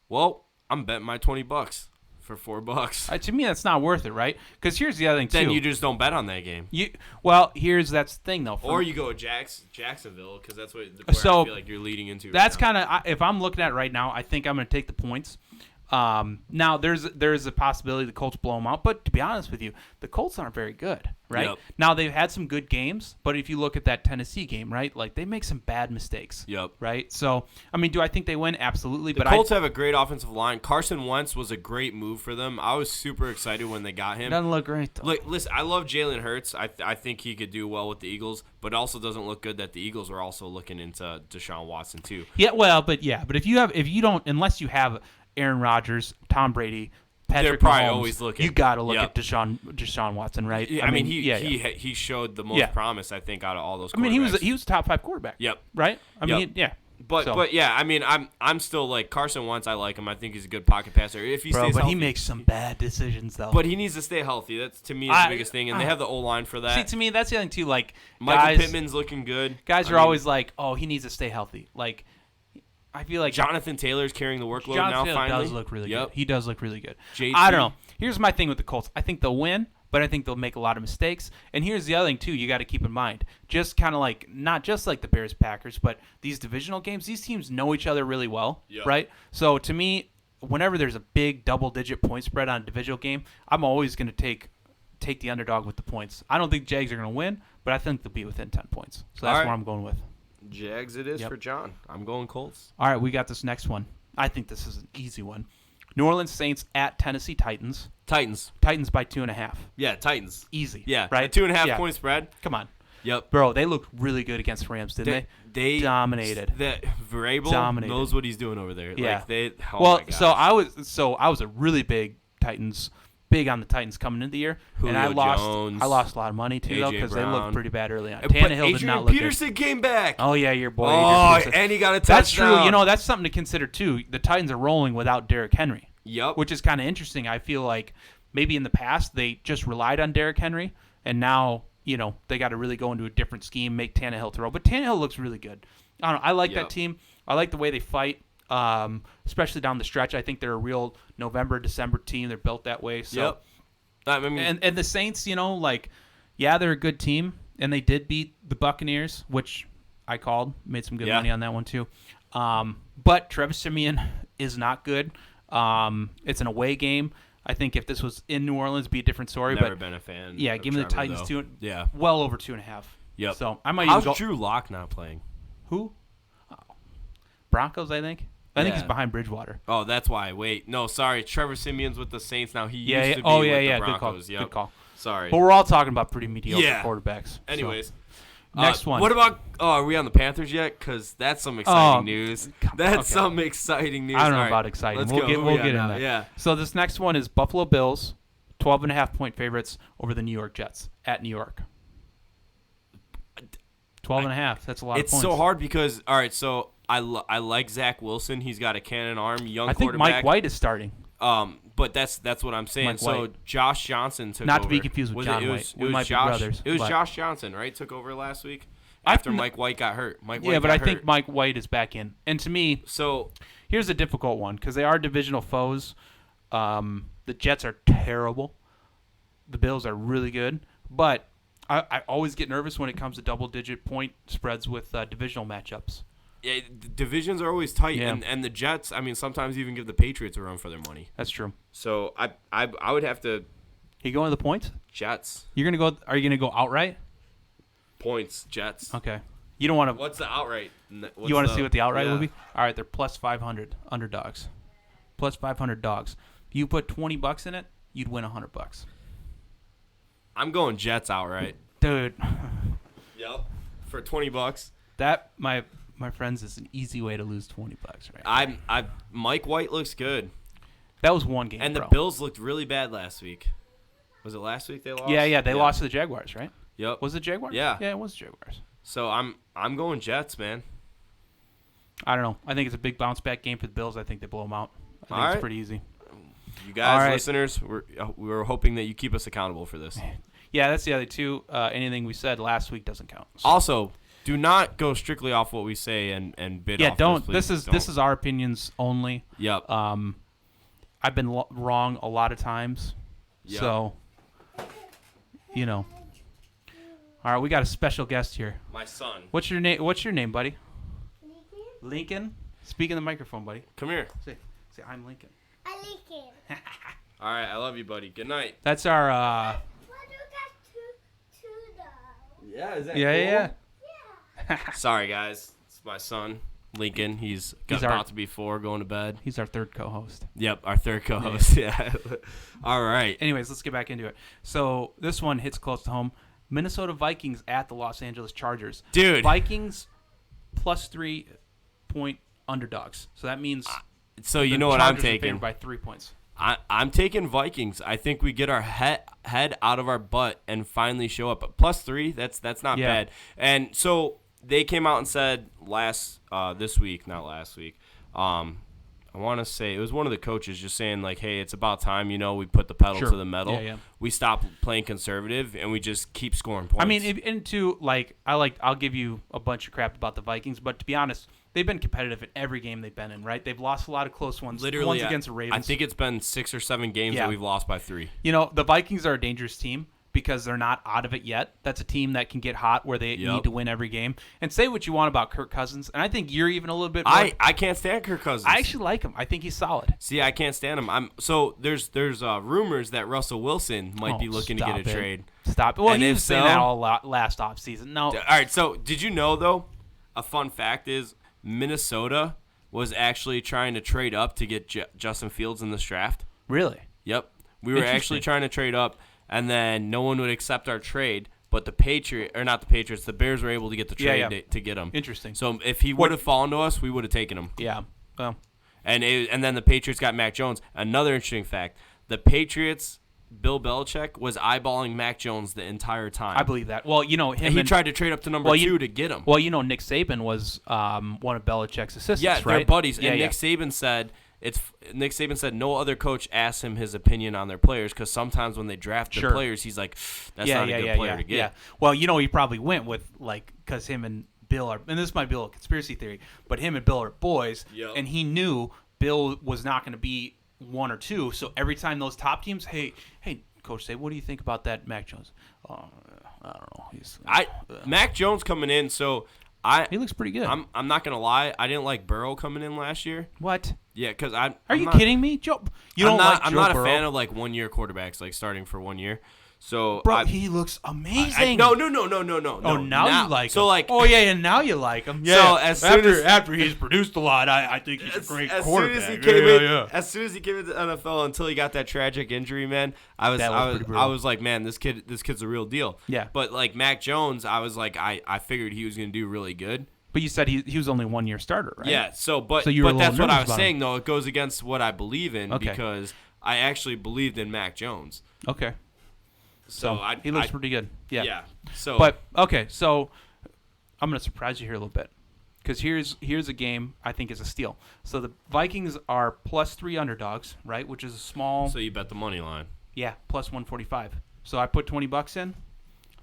Well, I'm betting my $20 for $4. To me, that's not worth it, right? Because here's the other thing too. Then you just don't bet on that game. That's the thing though. Or you go Jacksonville because that's where I feel like you're leading into. That's kind of if I'm looking at it right now, I think I'm gonna take the points. Now there's a possibility the Colts blow them out, but to be honest with you, the Colts aren't very good, right? Yep. Now they've had some good games, but if you look at that Tennessee game, right, like they make some bad mistakes. Yep. Right. So I mean, do I think they win? Absolutely. The Colts have a great offensive line. Carson Wentz was a great move for them. I was super excited when they got him. Doesn't look great though. Look, listen, I love Jalen Hurts. I think he could do well with the Eagles, but it also doesn't look good that the Eagles are also looking into Deshaun Watson too. Yeah. But if you don't, unless you have Aaron Rodgers, Tom Brady, Patrick They're probably Mahomes, always looking. You got to look at Deshaun Watson, right? Yeah, I mean, he showed the most promise, I think, out of all those. I mean, he was a top 5 quarterback. Yep. Right. I mean, yeah. But yeah, I mean, I'm still like Carson Wentz. I like him. I think he's a good pocket passer. If he stays healthy, he makes some bad decisions though. But he needs to stay healthy. That's to me the biggest thing, and they have the O-line for that. See, to me, that's the other thing too. Like Michael Pittman's looking good. Guys are always like, "Oh, he needs to stay healthy." Like, I feel like Jonathan Taylor's carrying the workload now. Finally, does look really good. He does look really good. JT. I don't know. Here's my thing with the Colts. I think they'll win, but I think they'll make a lot of mistakes. And here's the other thing too. You got to keep in mind, just kind of like not just like the Bears Packers, but these divisional games. These teams know each other really well, right? So to me, whenever there's a big double-digit point spread on a divisional game, I'm always going to take the underdog with the points. I don't think Jags are going to win, but I think they'll be within 10 points. So that's where I'm going with. Jags it is for John. I'm going Colts. All right, we got this next one. I think this is an easy one. New Orleans Saints at Tennessee Titans. Titans by 2.5. Yeah, Titans. Easy. Yeah, right. 2.5 point spread. Come on. Yep. Bro, they looked really good against Rams, didn't they? They dominated. That Vrabel knows what he's doing over there. Yeah. Like my gosh. so I was a really big on the Titans coming into the year, Julio and I Jones, lost a lot of money too though because they looked pretty bad early on. Tannehill did not look Peterson came back. Oh yeah, your boy. And he got a touchdown. That's true. You know, that's something to consider too. The Titans are rolling without Derrick Henry. Yep. Which is kind of interesting. I feel like maybe in the past they just relied on Derrick Henry, and now they got to really go into a different scheme, make Tannehill throw. But Tannehill looks really good. I don't know. I like that team. I like the way they fight. Especially down the stretch. I think they're a real November, December team. They're built that way. So. I mean, and the Saints, they're a good team, and they did beat the Buccaneers, which I called, made some good money on that one too. But Travis Simeon is not good. It's an away game. I think if this was in New Orleans, it'd be a different story. Never been a fan. Yeah, give me the Titans though. well over 2.5. Yep. So I might. How's Drew Lock not playing? Who? Broncos, I think. I think he's behind Bridgewater. Oh, that's why. Wait, no, sorry. Trevor Simeon's with the Saints now. He used to be with the Broncos. Good call. Sorry. But we're all talking about pretty mediocre quarterbacks. Anyways. Next one. What about? Oh, are we on the Panthers yet? Because that's some exciting news. That's okay. some exciting news. I don't know All right, about exciting. Let's We'll go. get Who we in got now? there. Yeah. So this next one is Buffalo Bills, 12.5-point favorites over the New York Jets at New York. 12.5. That's a lot of It's points. so hard because so I like Zach Wilson. He's got a cannon arm, young I think quarterback. Mike White is starting. But that's what I'm saying. Mike So White. Josh Johnson took Not over. to be confused with Was John it, White. It We was might be Josh. brothers, It was but- Josh Johnson, right? Took over last week I- after Mike White got hurt. Mike White Yeah, but got I hurt. think Mike White is back in. And to me, So here's a difficult one because they are divisional foes. The Jets are terrible. The Bills are really good. But I always get nervous when it comes to double-digit point spreads with divisional matchups. yeah, the divisions are always tight, Yeah. and the Jets. I mean, sometimes even give the Patriots a run for their money. That's true. So I would have to You going to the points? Jets You're gonna go. Are you gonna go outright? points Jets. Okay. You don't want to. What's the outright? You want to see what the outright yeah. will be? All right, they're plus 500 underdogs. Plus 500 dogs. If you put $20 in it, you'd win $100. I'm going Jets outright. Dude, Yep. For $20. that my friends is an easy way to lose $20, right? Mike White looks good. That was one game, And bro. the Bills looked really bad last week. Was it last week they lost? Yeah, they lost to the Jaguars, right? Yep. Was it Jaguars? Yeah. Yeah, it was Jaguars. So I'm going Jets, man. I don't know. I think it's a big bounce back game for the Bills. I think they blow them out. I think All it's right. pretty easy. You guys, All right. listeners, we're hoping that you keep us accountable for this. Yeah, that's the other two. Anything we said last week doesn't count. So. Also, do not go strictly off what we say and bid Yeah, off don't. This, This please. is our opinions only. Yep. I've been wrong a lot of times, Yep. so you know. All right, we got a special guest here. My son. What's your name? What's your name, buddy? Lincoln. Speak in the microphone, buddy. Come here. Say, I'm Lincoln. I like it. All right, I love you, buddy. Good night. That's our. Why do you got two dogs? Yeah, is that Yeah. Sorry, guys. It's my son, Lincoln. He's about to be 4, going to bed. He's our third co-host. Yep, our third co-host. Yeah. All right. Anyways, let's get back into it. So this one hits close to home. Minnesota Vikings at the Los Angeles Chargers. Dude. Vikings plus 3-point underdogs. So that means So you the know what I'm Chargers are taking? favored by 3 points. I'm taking Vikings. I think we get our head out of our butt and finally show up. But plus 3, that's not Yeah. bad. And so they came out and said this week, not last week. I want to say it was one of the coaches just saying like, hey, it's about time, we put the pedal Sure. to the metal. Yeah. We stop playing conservative and we just keep scoring points. I mean, I'll give you a bunch of crap about the Vikings, but to be honest, they've been competitive in every game they've been in, right? They've lost a lot of close ones. literally ones against the Ravens. I think it's been 6 or 7 games Yeah. that we've lost by 3. the Vikings are a dangerous team because they're not out of it yet. That's a team that can get hot where they Yep. need to win every game. And say what you want about Kirk Cousins, and I think you're even a little bit more. I can't stand Kirk Cousins. I actually like him. I think he's solid. See, I can't stand him. There's rumors that Russell Wilson might be looking to get a Stop it. trade. Stop it. Well, And he if was saying so- that all last offseason. No. All right, so did you know though? A fun fact is Minnesota was actually trying to trade up to get Justin Fields in this draft. Really? Yep, we were actually Interesting. trying to trade up, and then no one would accept our trade. But the the Bears were able to get the trade Yeah. to get him. Interesting. So if he would have fallen to us, we would have taken him. Yeah. Well, And then the Patriots got Mac Jones. Another interesting fact: the Patriots, Bill Belichick was eyeballing Mac Jones the entire time. I believe that. Well, him and he tried to trade up to number 2 to get him. Well, Nick Saban was one of Belichick's assistants, Yeah, right? they're buddies. Yeah, And yeah. Nick Saban said no other coach asked him his opinion on their players because sometimes when they draft the Sure. players, he's like, that's not a good player to get. Yeah. Well, he probably went with because him and Bill are, and this might be a little conspiracy theory, but him and Bill are boys, Yep. and he knew Bill was not going to be 1 or 2. So every time those top teams, hey, Coach, what do you think about that Mac Jones? I don't know. Mac Jones coming in, so He looks pretty good. I'm not gonna lie, I didn't like Burrow coming in last year. What? Yeah, because Are you kidding me, Joe? You don't like I'm Joe not Burrow? a fan of 1-year quarterbacks, like starting for 1 year. So Bro, he looks amazing. No. Oh, now you like him. So like, oh yeah, and now you like him. Yeah. So as soon as after he's produced a lot, I think he's a great as quarterback. soon as he came into the NFL until he got that tragic injury, man, I was pretty brutal. like, man, this kid's a real deal. Yeah. But like Mac Jones, I was like, I figured he was gonna do really good. But you said he was only 1 year starter, right? Yeah. So So you were a but little that's what I nervous was about saying though. It goes against what I believe in Okay. because I actually believed in Mac Jones. Okay. So he looks pretty good. Yeah. Yeah. So But okay, so I'm gonna surprise you here a little bit, because here's a game I think is a steal. So the Vikings are +3 underdogs, right? Which is a small. so you bet the money line Yeah, +145. So I put $20 in.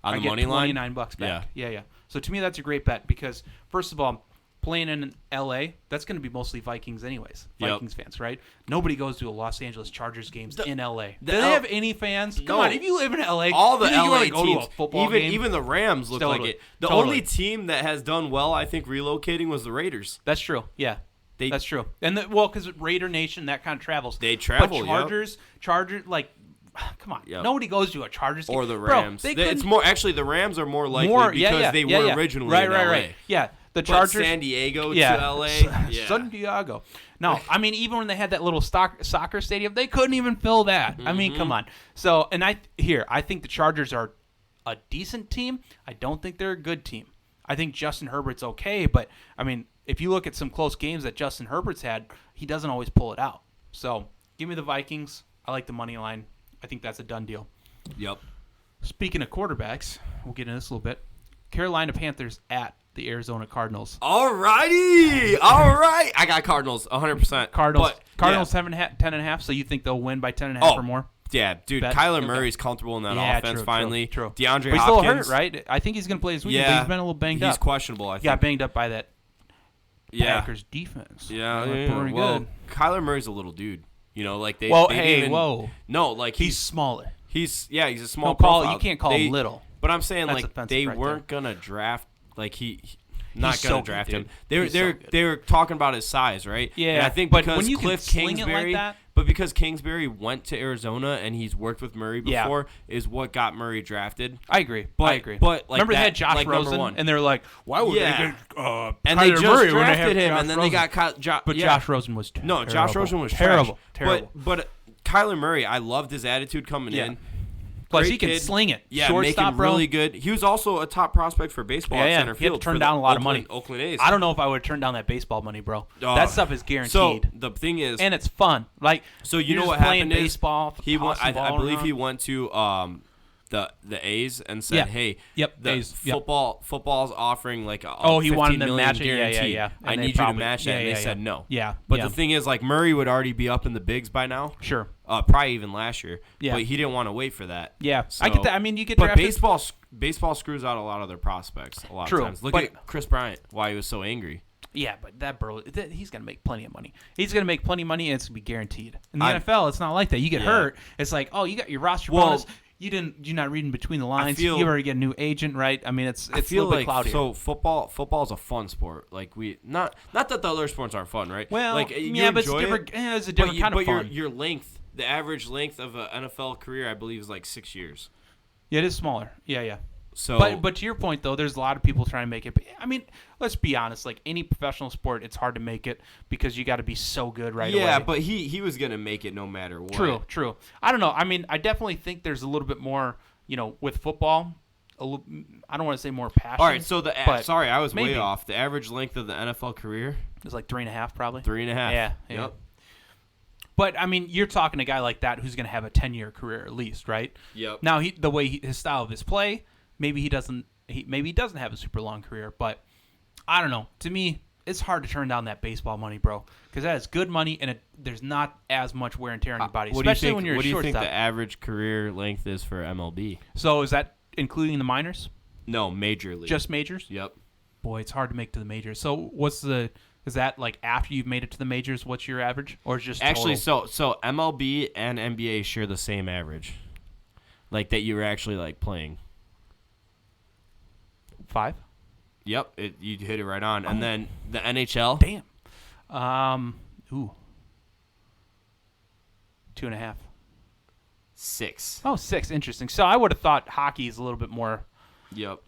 on I the get money line. $29 back. Yeah. So to me, that's a great bet because first of all, playing in L.A., that's going to be mostly Vikings anyways. Yep. Vikings fans, right? Nobody goes to a Los Angeles Chargers games in L.A. the Do they L- have any fans? Come No. on, if you live in L.A., All the you think you LA wanna go teams, to a football game? even the Rams look Totally. like it. The Totally. only team that has done well, I think, relocating was the Raiders. That's true. Yeah. That's true. And because Raider Nation, that kind of travels. They travel, But yep. Chargers, like, come on. Yep. Nobody goes to a Chargers game. Or the Bro, Rams. they It's couldn't- more actually the Rams are more likely because they were originally right, in right, LA. right. Yeah, the But Chargers. San Diego yeah, to LA. Yeah. San Diego. No, I mean even when they had that little soccer stadium, they couldn't even fill that. I mean, come on. So, and I think the Chargers are a decent team. I don't think they're a good team. I think Justin Herbert's okay, but I mean, if you look at some close games that Justin Herbert's had, he doesn't always pull it out. So, give me the Vikings. I like the money line. I think that's a done deal. Yep. Speaking of quarterbacks, we'll get into this a little bit. Carolina Panthers at the Arizona Cardinals. Alrighty. All right. I got Cardinals 100%. Cardinals yeah. 10.5, so you think they'll win by 10.5 or more? Yeah, dude. Bet. Kyler Okay. Murray's comfortable in that Yeah, offense true, finally. True. DeAndre but he's Hopkins. a little hurt, right? I think he's going to play this weekend, but he's been a little banged He's up. questionable, I think. He got banged up by that Yeah. Packers defense. Yeah, Pretty well, good. Kyler Murray's a little dude. You know, like they. Well, they hey, even, whoa. No, like He's smaller. he's a small. No, Paul, profile. you can't call They- him little. But I'm saying That's like offensive they right weren't gonna draft like not He's gonna so good, draft dude. him. They were He's so good. they were talking about his size, right? Yeah, And I think but because when you can Cliff sling it like Kingsbury, that- but because Kingsbury went to Arizona and he's worked with Murray Yeah. before, is what got Murray drafted. I agree. But- I agree. but, like, remember they that- had Josh like, number Rosen, one. and they were like, "Why would Yeah. they get And Kyler they just Murray when they have drafted him, Josh and then Rosen? they got But yeah. Josh Rosen was No, Josh Rosen was terrible. trash. Terrible. But Kyler Murray, I loved his attitude coming Yeah. in. Plus, Great he can kid. sling it. Yeah, Shortstop, making bro. really good. He was also a top prospect for baseball Yeah, at yeah. center He had to field. turn for down the a lot of money. Oakland A's. I don't know if I would turn down that baseball money, bro. Oh. That stuff is guaranteed. So the thing is, and it's fun. Like, so you you're know just what playing happened is baseball, he went. tossing I ball believe around. he went to the A's and said, Yeah. "Hey, Yep, the A's, yep. football's offering like a Oh, he wanted 15 them to million match it? Yeah, yeah, guarantee. yeah. I And they need you to probably- match that." yeah, And they yeah, said yeah. no. Yeah, But yeah. the thing is, like Murray would already be up in the bigs by now. Sure. Probably even last year. Yeah. But he didn't want to wait for that. Yeah, So- I get that. I mean, you get But drafted. baseball screws out a lot of their prospects a lot True, of times. Look but- at Chris Bryant, why he was so angry. Yeah, but that bro, he's gonna make plenty of money. He's gonna make plenty of money, and it's gonna be guaranteed. In the NFL, it's not like that. You get Yeah. hurt, it's like, oh, you got your roster Well, bonus. You're not reading between the lines. feel- You already get a new agent, right? I mean, it's I a feel little bit like cloudier. so football is a fun sport. Like we not that the other sports aren't fun, right? Well, like you yeah, but it's enjoy different. It, It's a different kind of fun. Your length, the average length of an NFL career, I believe, is like 6 years. Yeah, it is smaller. Yeah. So, But to your point though, there's a lot of people trying to make it. I mean, let's be honest. Like any professional sport, it's hard to make it because you got to be so good right away. yeah, but he was gonna make it no matter what. True. I don't know. I mean, I definitely think there's a little bit more, with football. I don't want to say more passion. All right, so but sorry, I was maybe. way off. The average length of the NFL career, It's like 3.5 probably. 3.5. Yeah. Yep. But I mean, you're talking a guy like that who's going to have a 10-year career at least, right? Yep. Now, his style of his play, maybe he doesn't have a super long career, but I don't know. To me, it's hard to turn down that baseball money, bro, because that is good money, and there's not as much wear and tear on your body, What do you especially think? when you're What a do you think shortstop. the average career length is for MLB? So is that including the minors? No, major league. Just majors? Yep. Boy, it's hard to make to the majors. So is that like after you've made it to the majors, what's your average? Or is it just Actually, total? so MLB and NBA share the same average, like that you were actually like playing. 5? Yep, you hit it right on. And then the NHL. Damn. 2.5. 6. Oh, 6. Interesting. So I would have thought hockey is a little bit more, Yep.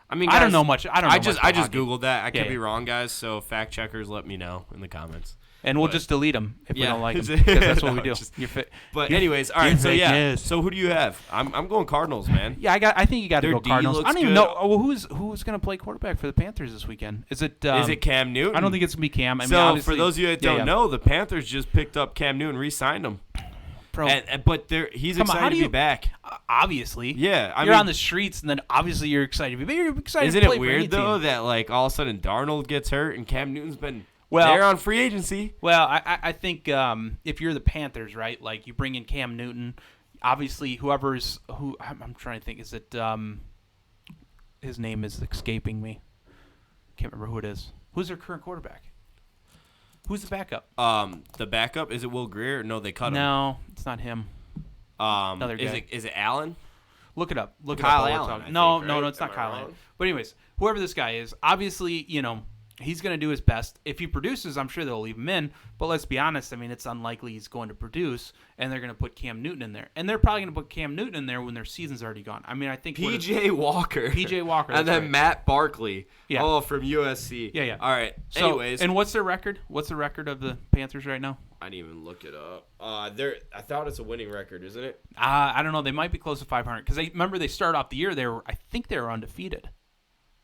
I mean, I don't guys, know much. I don't know much about I just hockey. Googled that. I could Yeah, be yeah. wrong, guys. So fact checkers, let me know in the comments. And we'll But- just delete them if we Yeah. don't like them. Because that's what we No, do. just- You're fit. But You're- anyways, all you're right. So fake yeah. news. So who do you have? I'm going Cardinals, man. Yeah, I think you got to Their go D Cardinals. I looks don't even good. know. Oh, well, who's going to play quarterback for the Panthers this weekend? Is it? Is it Cam Newton? I don't think it's going to be Cam. I mean, So obviously, for those of you that don't yeah. know, the Panthers just picked up Cam Newton, re-signed him, Bro, but he's Come on, excited how to do be you- back. obviously, Yeah, I you're mean, on the streets, and then obviously you're excited. But you're excited isn't to play it for any weird though team. that like all of a sudden Darnold gets hurt and Cam Newton's been Well- there on free agency? Well, I think if you're the Panthers, right, like you bring in Cam Newton, obviously who I'm trying to think. Is it his name is escaping me. Can't remember who it is. Who's their current quarterback? Who's the backup? The backup is it Will Greer? No, they cut him. No, it's not him. Another Is guy. it Allen? Look it up. Look Kyle it up. Allen, I No, think, no, right? it's not Am I Kyle wrong? Allen. But anyways, whoever this guy is, obviously, he's going to do his best. If he produces, I'm sure they'll leave him in. But let's be honest. I mean, it's unlikely he's going to produce, and they're going to put Cam Newton in there. And they're probably going to put Cam Newton in there when their season's already gone. I mean, I think PJ Walker. PJ Walker, and that's then right. Matt Barkley. Yeah. Oh, from USC. Yeah, yeah. All right. So, Anyways, and what's their record? What's the record of the Panthers right now? I didn't even look it up. I thought it's a winning record, isn't it? I don't know. They might be close to 500 because remember they started off the year. I think they were undefeated.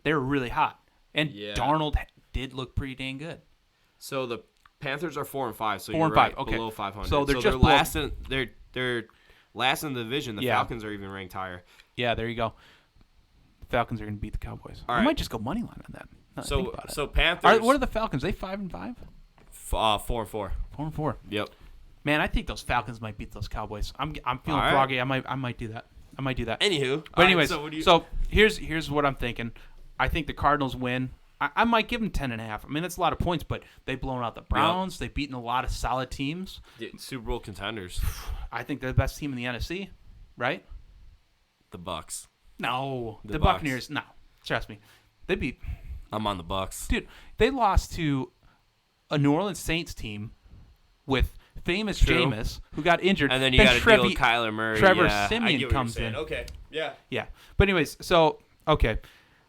They were really hot, and Yeah. Darnold did look pretty dang good. So the Panthers are 4-5. So 4 you're and 5, right, okay. below 500. So they're just below- last in they're last in the division. The Yeah. Falcons are even ranked higher. Yeah, there you go. The Falcons are going to beat the Cowboys. All I right. might just go money line on that. now that I think about it. So Panthers. What are the Falcons? They 5-5, 4-4. 4-4. Yep. Man, I think those Falcons might beat those Cowboys. I'm feeling All right. froggy. I might do that. Anywho, But anyways, so here's what I'm thinking. I think the Cardinals win. I might give them 10.5. I mean, that's a lot of points, but they've blown out the Browns. They've beaten a lot of solid teams. Super Bowl contenders, I think they're the best team in the NFC, right? the Bucks. No, The the Bucs. Buccaneers. No, trust me, they beat. I'm on the Bucks. Dude, they lost to a New Orleans Saints team with famous True. Jameis, who got injured. And then you got to Trevi- deal with Kyler Murray. Trevor yeah, I Siemian get what you're comes saying. in. Okay. Yeah. Yeah. But anyways, so, okay.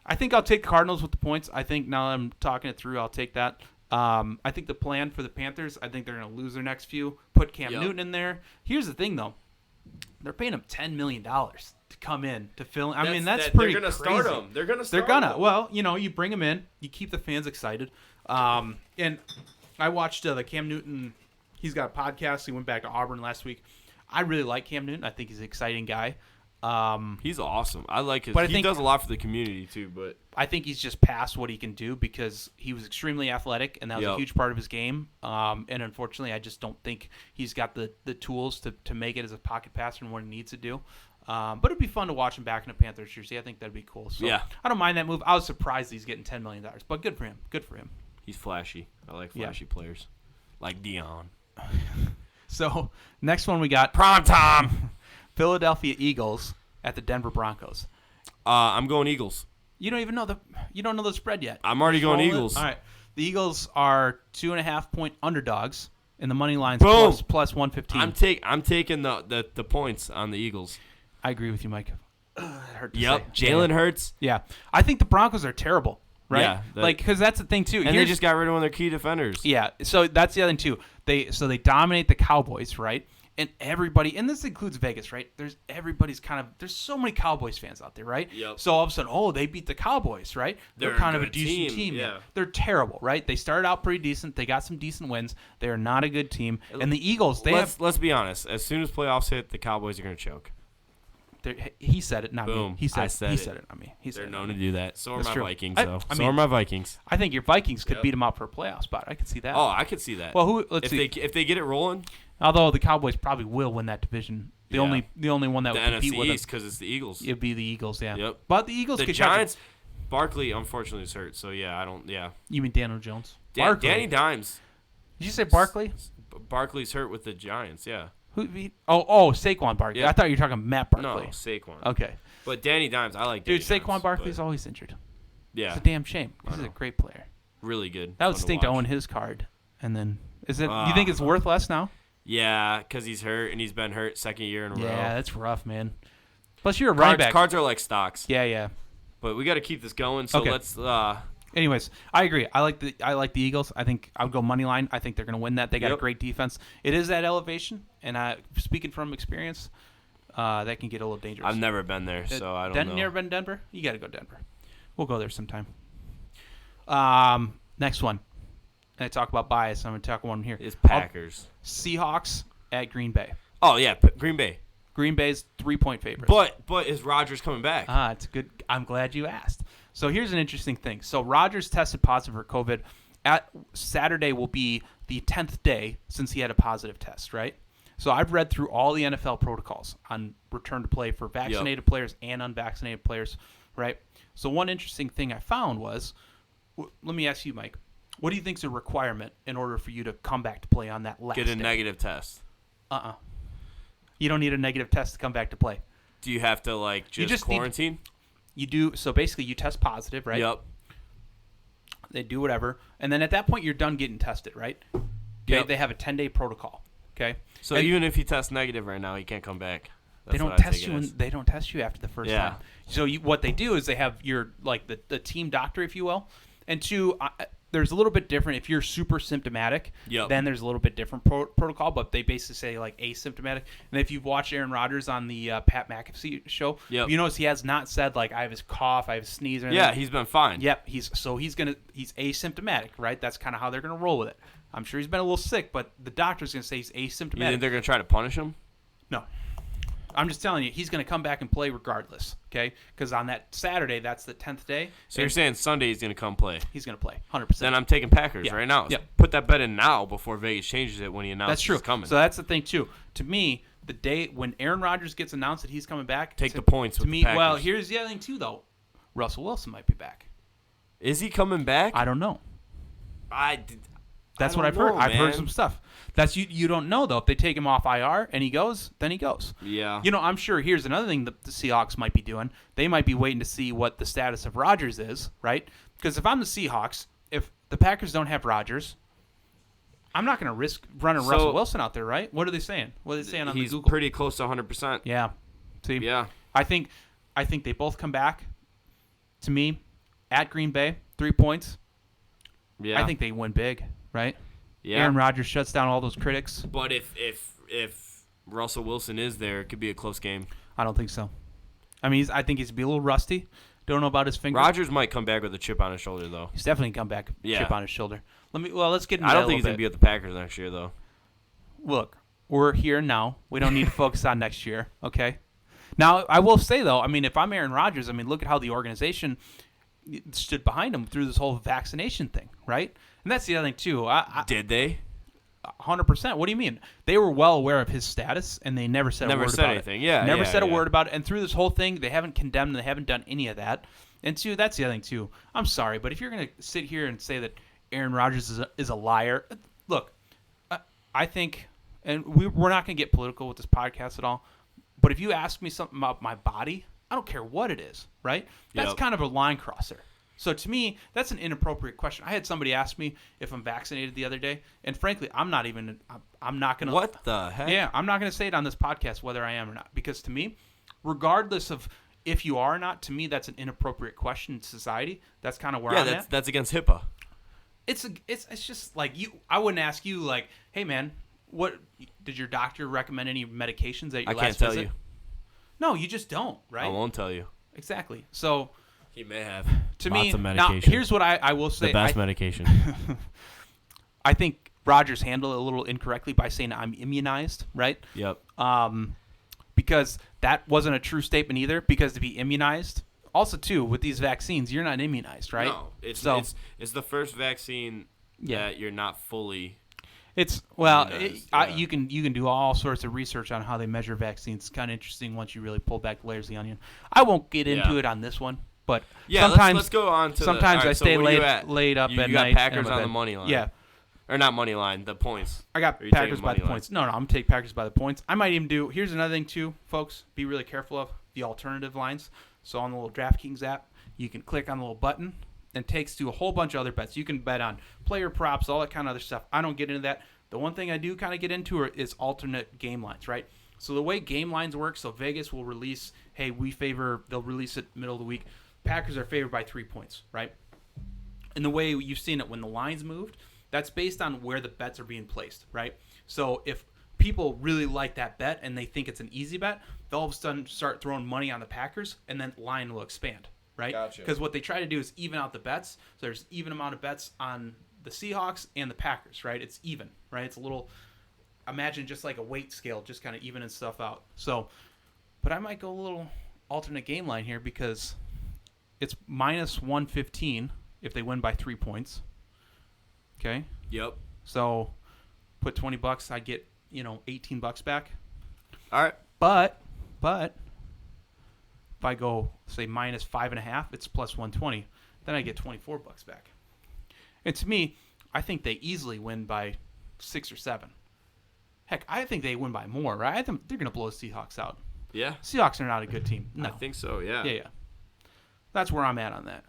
I think I'll take the Cardinals with the points. I think now that I'm talking it through, I'll take that. I think the plan for the Panthers, I think they're going to lose their next few. Put Cam Yep. Newton in there. Here's the thing, though. They're paying him $10 million to come in to fill. I mean, that's pretty They're gonna crazy. start them. They're gonna. They're Start gonna. 'em. Well, you bring them in, you keep the fans excited. And I watched the Cam Newton. He's got a podcast. He went back to Auburn last week. I really like Cam Newton. I think he's an exciting guy. He's awesome. I like his. But I he think- does a lot for the community too. But I think he's just past what he can do because he was extremely athletic, and that was a Yep. huge part of his game. And unfortunately, I just don't think he's got the tools to make it as a pocket passer and what he needs to do. But it'd be fun to watch him back in a Panthers jersey. I think that'd be cool. So Yeah. I don't mind that move. I was surprised he's getting $10 million, but good for him. Good for him. he's flashy. I like Yeah. flashy players, like Dion. So next one we got Prom time. Philadelphia Eagles at the Denver Broncos. I'm going Eagles. You don't know the spread yet. I'm already going Roll it. Eagles. All right. The Eagles are 2.5-point underdogs, and the money line's Boom. plus 115. I'm taking the points on the Eagles. I agree with you, Mike. It hurt to Yep. say. Jalen Hurts. Yeah. I think the Broncos are terrible, right? Yeah, because that's the thing too. And they Here's- just got rid of one of their key defenders. Yeah, so that's the other thing too. They dominate the Cowboys, right? And everybody, and this includes Vegas, right? There's so many Cowboys fans out there, right? Yep. So all of a sudden, they beat the Cowboys, right? They're They're kind a of a good decent team, team. yeah. They're terrible, right? They started out pretty decent. They got some decent wins. They are not a good team. And the Eagles, Let's be honest. As soon as playoffs hit, the Cowboys are going to choke. he said it, not Boom. me. He said I said he it. said it, not me. He said They're it. known to do that. So are That's my true. Vikings, I though. mean- So are my Vikings. I think your Vikings could Yep. beat them out for a playoff spot. I could see that. Oh, I could see that. Well, let's if see. if they get it rolling, Although the Cowboys probably will win that division. The Yeah. only one that the would compete NFC with East them because it's the Eagles. it'd be the Eagles. Yeah. Yep. But the Eagles The could catch Giants. Barkley unfortunately is hurt, so yeah, I don't. Yeah. You mean Daniel Jones? Barkley. Danny Dimes. Did you say Barkley? Barkley's hurt with the Giants. Yeah. Saquon Barkley. Yeah. I thought you were talking Matt No, Barkley. Saquon. Okay. But Danny Dimes, I like. Dude, Danny Saquon Dimes, Barkley's but always injured. yeah, It's a damn shame. I He's a know. great player. really good. That would Fun stink to watch. own his card. And then, you think it's worth less now? Yeah, because he's hurt, and he's been hurt second year in a row. Yeah, that's rough, man. Plus, you're a running back. Cards are like stocks. Yeah. But we got to keep this going, so Okay. let's Anyways, I agree. I like the Eagles. I think I would go money line. I think they're going to win that. They got a Yep. great defense. It is that elevation, and speaking from experience, that can get a little dangerous. I've never been there, so I don't know. You ever been to Denver? You got to go to Denver. We'll go there sometime. Next one. And I talk about bias. I'm going to talk one here. It's Packers. Seahawks at Green Bay. Oh, yeah, Green Bay. Green Bay's 3-point favorites. But is Rodgers coming back? It's good. I'm glad you asked. So here's an interesting thing. So Rodgers tested positive for COVID. Saturday will be the 10th day since he had a positive test, right? So I've read through all the NFL protocols on return to play for vaccinated players and unvaccinated players, right? So one interesting thing I found was, let me ask you, Mike, what do you think is a requirement in order for you to come back to play on that last Get a day? negative test. You don't need a negative test to come back to play. Do you have to, just quarantine? You do. So basically, you test positive, right? Yep. They do whatever. And then at that point, you're done getting tested, right? Okay. Yep. They have a 10-day protocol. Okay. So And even if he tests negative right now, he can't come back. they That's don't what I test take you. it as. They don't test you after the first Yeah. time. So what they do is they have your the team doctor, if you will, and there's a little bit different. If you're super symptomatic, Yep. then there's a little bit different protocol. But they basically say asymptomatic. And if you've watched Aaron Rodgers on the Pat McAfee show, Yep. you notice he has not said I have his cough, I have a sneeze, or anything. Yeah, he's been fine. Yep, he's asymptomatic, right? That's kind of how they're gonna roll with it. I'm sure he's been a little sick, but the doctor's gonna say he's You asymptomatic. think they're going to try to punish him? No, I'm just telling you, he's gonna come back and play regardless, okay? Because on that Saturday, that's the 10th day. So you're saying Sunday he's going to come play? He's gonna play 100%. Then I'm taking Packers Yeah. right now. Yeah. Put that bet in now before Vegas changes it when he announces That's true. he's coming. So that's the thing too. To me, the day when Aaron Rodgers gets announced that he's coming back, Take the points to with me. the Packers. Well, here's the other thing too, though. Russell Wilson might be back. Is he coming back? I don't know. That's I what don't I've heard. know, I've heard man. some stuff. That's you don't know though. If they take him off IR and he goes, then he goes. Yeah. I'm sure here's another thing that the Seahawks might be doing. They might be waiting to see what the status of Rodgers is, right? Because if I'm the Seahawks, if the Packers don't have Rodgers, I'm not going to risk running So- Russell Wilson out there, right? What are they saying? What are they saying on He's the Google? pretty close to 100%. Yeah. See, Yeah. I think they both come back. To me, at Green Bay, 3 points. Yeah. I think they win big, right? Yeah. Aaron Rodgers shuts down all those critics. But if Russell Wilson is there, it could be a close game. I don't think so. I mean, I think he's be a little rusty. Don't know about his finger. Rodgers might come back with a chip on his shoulder, though. He's definitely come back. Yeah. Chip on his shoulder. Let's get into I that don't think he's a going to little be with the Packers next year, though. bit. Look, we're here now. We don't need to focus on next year, okay? Now, I will say, though, I mean, if I'm Aaron Rodgers, I mean, look at how the organization stood behind him through this whole vaccination thing, right? And that's the other thing, too. Did they? 100%. What do you mean? They were well aware of his status, and they never said a word about anything. it. Yeah. Never yeah, said a yeah. word about it. And through this whole thing, they haven't condemned. They haven't done any of that. And two, that's the other thing too. I'm sorry, but if you're gonna sit here and say that Aaron Rodgers is a liar, look, I think, and we're not gonna get political with this podcast at all. But if you ask me something about my body, I don't care what it is, right? That's Yep. kind of a line crosser. So to me, that's an inappropriate question. I had somebody ask me if I'm vaccinated the other day, and frankly, I'm not going to. What the heck? Yeah, I'm not going to say it on this podcast whether I am or not, because to me, regardless of if you are or not, to me, that's an inappropriate question in society. That's kind of where I'm at. That's against HIPAA. It's just like you. I wouldn't ask you like, hey man, what did your doctor recommend any medications at your I last can't tell visit? you. No, you just don't, right? I won't tell you. Exactly. So He may have. to Lots me, of now medication. here's what I will say. The best medication. I think Rodgers handled it a little incorrectly by saying I'm immunized, right? Yep. Because that wasn't a true statement either. Because to be immunized, also too with these vaccines, you're not immunized, right? No, it's the first vaccine Yeah. that you're not fully. It's Immunized, yeah. you can do all sorts of research on how they measure vaccines. It's kind of interesting once you really pull back the layers of the onion. I won't get into Yeah. it on this one, but Yeah, sometimes let's go on to. sometimes all I right, stay so where you at? laid up you at got night. Packers and I'm on in the bed. money line. Yeah, Or not money line, the points. I got Or you Packers taking by the money line? points. No, I'm taking Packers by the points. I might even do. Here's another thing too, folks. Be really careful of the alternative lines. So on the little DraftKings app, you can click on the little button and takes to a whole bunch of other bets. You can bet on player props, all that kind of other stuff. I don't get into that. The one thing I do kind of get into is alternate game lines, right? So the way game lines work, so Vegas will release, hey, they'll release it middle of the week. Packers are favored by 3 points, right? And the way you've seen it when the lines moved, that's based on where the bets are being placed, right? So if people really like that bet and they think it's an easy bet, they'll all of a sudden start throwing money on the Packers, and then the line will expand, right? Gotcha. Because what they try to do is even out the bets. So there's even amount of bets on the Seahawks and the Packers, right? It's even, right? It's a little, imagine just like a weight scale, just kind of evening stuff out. So, but I might go a little alternate game line here because it's minus 115 if they win by 3 points. Okay. Yep. So put $20, I'd get, $18 back. All right. But if I go say minus 5.5, it's plus 120. Then I get $24 back. And to me, I think they easily win by 6 or 7. Heck, I think they win by more, right? I think they're going to blow the Seahawks out. Yeah. Seahawks are not a good team. No. I think so. Yeah. Yeah. That's where I'm at on that.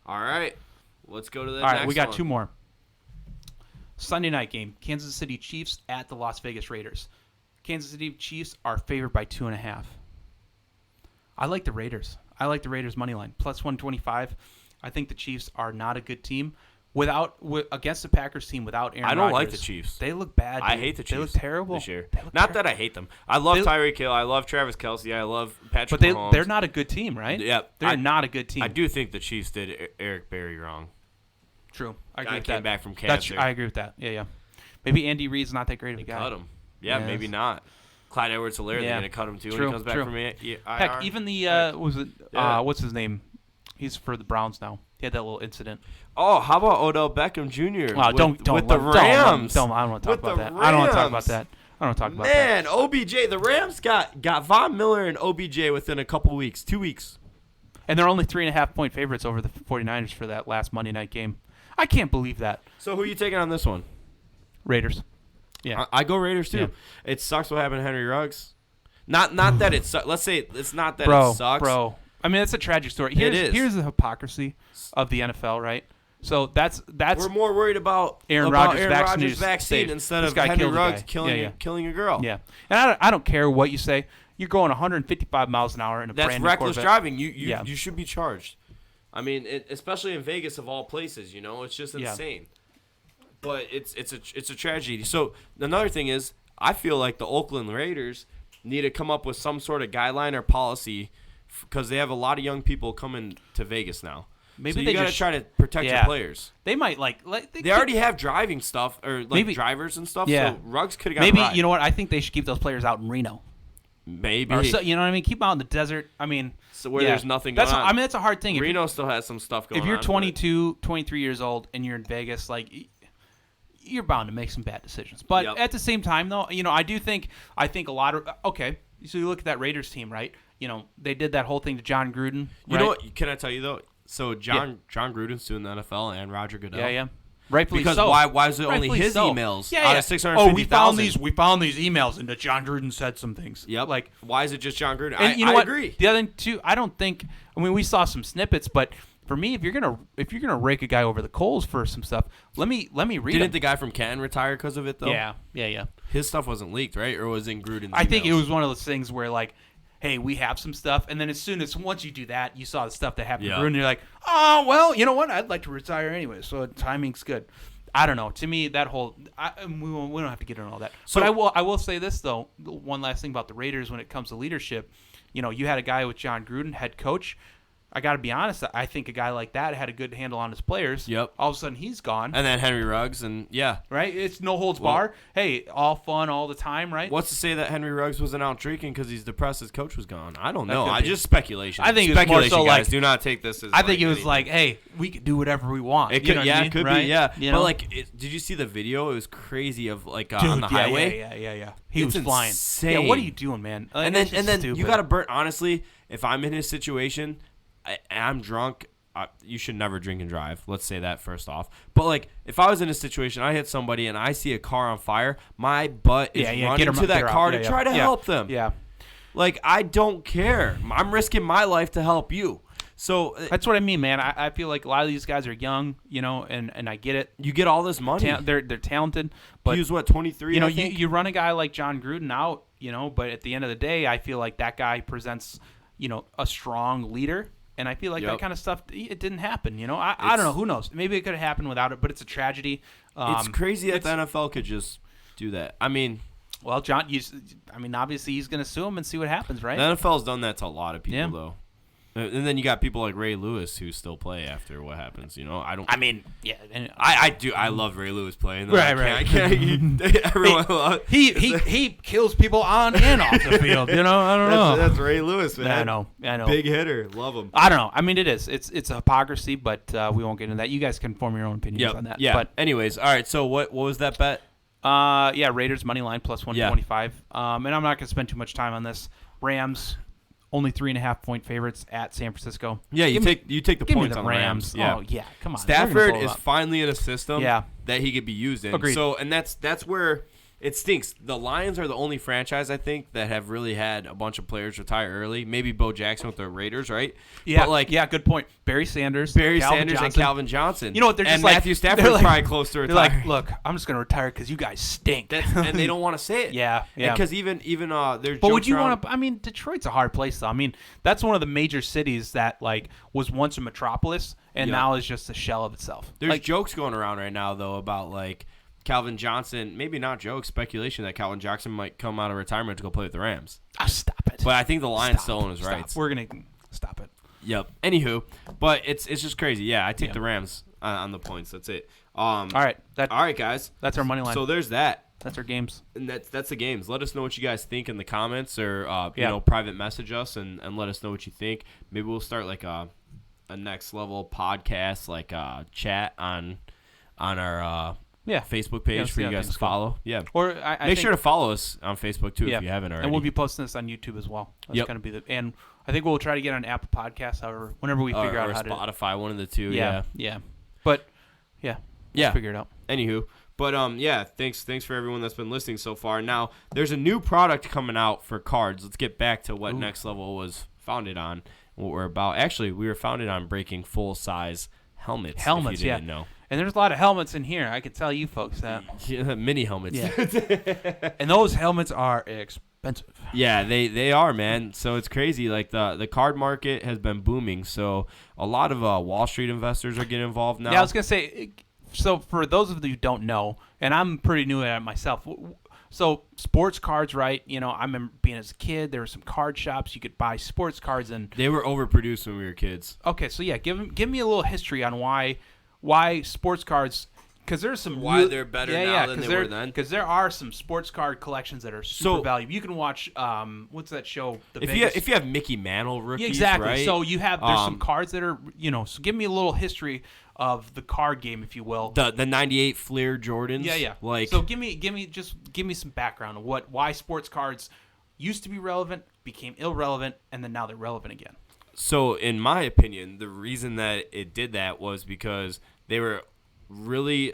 All right. Let's go to the All next right, we got one. 2 more. Sunday night game, Kansas City Chiefs at the Las Vegas Raiders. Kansas City Chiefs are favored by 2.5. I like the Raiders. I like the Raiders money line, plus 125. I think the Chiefs are not a good team against the Packers team without Aaron I don't Rodgers. like the Chiefs. They look bad. I dude. hate the Chiefs. They look terrible this year. They look Not ter- that I hate them. I love They- Tyreek Hill. I love Travis Kelce. I love Patrick But Mahomes. they're not a good team, right? Yeah, They're not a good team. I do think the Chiefs did Eric Berry wrong. True. I agree Guy with came that. back from That's cancer. I agree with that. Yeah. Maybe Andy Reid's not that great of a guy. Cut him. Yeah, Yes. maybe not. Clyde Edwards-Helaire, they're Yeah. going to cut him too when True, he comes back true. from IR. Heck, even the Yeah. what's his name? He's for the Browns now. He had that little incident. Oh, how about Odell Beckham Jr. Oh, don't with the Rams? I don't want to talk With about the that. I don't want to talk Rams. about that. I don't want to talk about that. Man, OBJ, the Rams got Von Miller and OBJ within a couple weeks, 2 weeks. And they're only 3.5-point favorites over the 49ers for that last Monday night game. I can't believe that. So who are you taking on this one? Raiders. Yeah. I go Raiders too. Yeah. It sucks what happened to Henry Ruggs. Not that it sucks. Let's say it's not that Bro, it sucks. bro. I mean, it's a tragic story. Here's the hypocrisy of the NFL, right? So that's We're more worried about Aaron about Rodgers' Rodgers' vaccine vaccine instead This of guy Henry killed a Ruggs guy. killing a girl. Yeah. And I don't care what you say. You're going 155 miles an hour in a That's brand new reckless Corvette. driving. You Yeah. you should be charged. I mean, especially in Vegas of all places, it's just Yeah. insane. But it's a tragedy. So another thing is, I feel like the Oakland Raiders need to come up with some sort of guideline or policy because they have a lot of young people coming to Vegas now. Maybe so you they gotta just try to protect your Yeah. players. They might They already have driving stuff or Maybe- drivers and stuff. Yeah. So Ruggs could have got maybe a ride. you know what? I think they should keep those players out in Reno. Maybe Or so, you know what I mean? Keep them out in the desert. I mean, so where yeah. there's nothing That's going on. I mean, that's a hard thing. Reno still has some stuff going on. If you're but- 22, 23 years old and you're in Vegas, you're bound to make some bad decisions. But Yep. at the same time, though, I think a lot of okay. So you look at that Raiders team, right? They did that whole thing to John Gruden. You right? know what? Can I tell you though? So John Gruden's suing the NFL and Roger Goodell. Yeah. Rightfully Because so. why is it only Rightfully his so. emails Yeah, out yeah. of 650,000? We found these emails, and that John Gruden said some things. Yep. Why is it just John Gruden? And you know I what? agree. The other thing too, I don't think. I mean, we saw some snippets, but for me, if you're gonna rake a guy over the coals for some stuff, let me read. Didn't him. the guy from Canton retire because of it though? Yeah. His stuff wasn't leaked, right? Or was in Gruden's I think it emails? was one of those things where hey, we have some stuff, and then once you do that, you saw the stuff that happened Yeah. to Gruden, and you're like, oh well, you know what? I'd like to retire anyway, so timing's good. I don't know. To me, that whole we don't have to get into all that. So- But I will say this though. One last thing about the Raiders when it comes to leadership. You had a guy with John Gruden, head coach. I got to be honest. I think a guy like that had a good handle on his players. Yep. All of a sudden, he's gone. And then Henry Ruggs and yeah. Right? It's no holds Well- bar. Hey, all fun all the time, right? What's to say that Henry Ruggs wasn't out drinking because he's depressed his coach was gone? I don't know. could I be. just speculation. I think it was more speculation, so guys. like- Do not take this as. I think it was anything. like, hey, we could do whatever we want. It could, You know what I mean? it could Right? be, yeah. You But know? did you see the video? It was crazy of on the Dude, highway. Yeah. He It's was flying. insane. Yeah, what are you doing, man? And That's then just you stupid. got to burn. Honestly, if I'm in his situation, and I'm drunk. You should never drink and drive. Let's say that first off. But if I was in a situation, I hit somebody and I see a car on fire, my butt is running to that car to try to help them. Yeah. I don't care. I'm risking my life to help you. So That's what I mean, man. I feel like a lot of these guys are young, and I get it. you get all this money. They're talented, but He was what, 23? you run a guy like John Gruden out, but at the end of the day, I feel like that guy presents, a strong leader. And I feel like that kind of stuff, it didn't happen. I don't know. Who knows? Maybe it could have happened without it, but it's a tragedy. It's crazy that the NFL could just do that. I mean, well, John, obviously he's going to sue him and see what happens, right? the NFL's done that to a lot of people, Yeah. though. And then you got people like Ray Lewis who still play after what happens. I do. I love Ray Lewis playing. Though. Right. I can't, everyone loves. He kills people on and off the field. I don't know. That's Ray Lewis, man. I know. Big hitter. Love him. I don't know. I mean, it is. It's a hypocrisy, but we won't get into that. You guys can form your own opinions on that. Yeah. But anyways, all right. So what was that bet? Raiders money line plus 125. And I'm not going to spend too much time on this. Rams only 3.5-point favorites at San Francisco. Yeah, you take the give me points the on the Rams. Yeah. Oh yeah, come on. They're gonna Stafford blow it is up. finally in a system that he could be used in. Agreed. So, and that's where it stinks. The Lions are the only franchise, I think, that have really had a bunch of players retire early. Maybe Bo Jackson with the Raiders, right? Yeah, But good point. Barry Sanders, Calvin Johnson. and Calvin Johnson. You know what? They're just and like Matthew Stafford's they're like- probably close to They're retiring. like, look, I'm just going to retire because you guys stink. And they don't want to say it. Yeah. Because even there's. But would you want to? I mean, Detroit's a hard place, though. I mean, that's one of the major cities that was once a metropolis and now is just a shell of itself. There's jokes going around right now though about Calvin Johnson. Maybe not jokes, speculation that Calvin Johnson might come out of retirement to go play with the Rams. Stop it. But I think the Lions still own his rights. We're gonna stop it. Yep. Anywho, but it's just crazy. Yeah, I take the Rams on the points. That's it. All right. All right, guys. That's our money line. So there's that. That's our games. And that's the games. Let us know what you guys think in the comments, or Yeah. private message us and let us know what you think. Maybe we'll start a next level podcast, chat on our Facebook page for see you how guys to things go. follow. Yeah. Or Make sure to follow us on Facebook too if you haven't already. And we'll be posting this on YouTube as well. That's Yep. going to be and I think we'll try to get on Apple Podcasts, however, whenever we figure out or how to. Spotify, one of the two. Yeah. But Yeah. figure it out. Anywho, but thanks for everyone that's been listening so far. Now there's a new product coming out for cards. Let's get back to what Next Level was founded on. What we're about. Actually, we were founded on breaking full size helmets. Helmets, if you didn't know. And there's a lot of helmets in here. I can tell you folks that. Yeah, mini helmets. Yeah. And those helmets are expensive. Yeah, they are, man. So it's crazy. The card market has been booming. So a lot of Wall Street investors are getting involved now. Yeah, I was gonna say. So for those of you who don't know, and I'm pretty new at it myself. So sports cards, right? I remember being as a kid, there were some card shops you could buy sports cards, and They were overproduced when we were kids. okay, so yeah, give me a little history on why sports cards. Because there's some Why they're better now than they were then? Because there are some sports card collections that are super valuable. You can watch what's that show? If you have Mickey Mantle rookies, yeah, exactly. right? So there's some cards that are So give me a little history of the card game, if you will. the '98 Fleer Jordans. Yeah. So give me some background of why sports cards used to be relevant, became irrelevant, and then now they're relevant again. So in my opinion, the reason that it did that was because they were really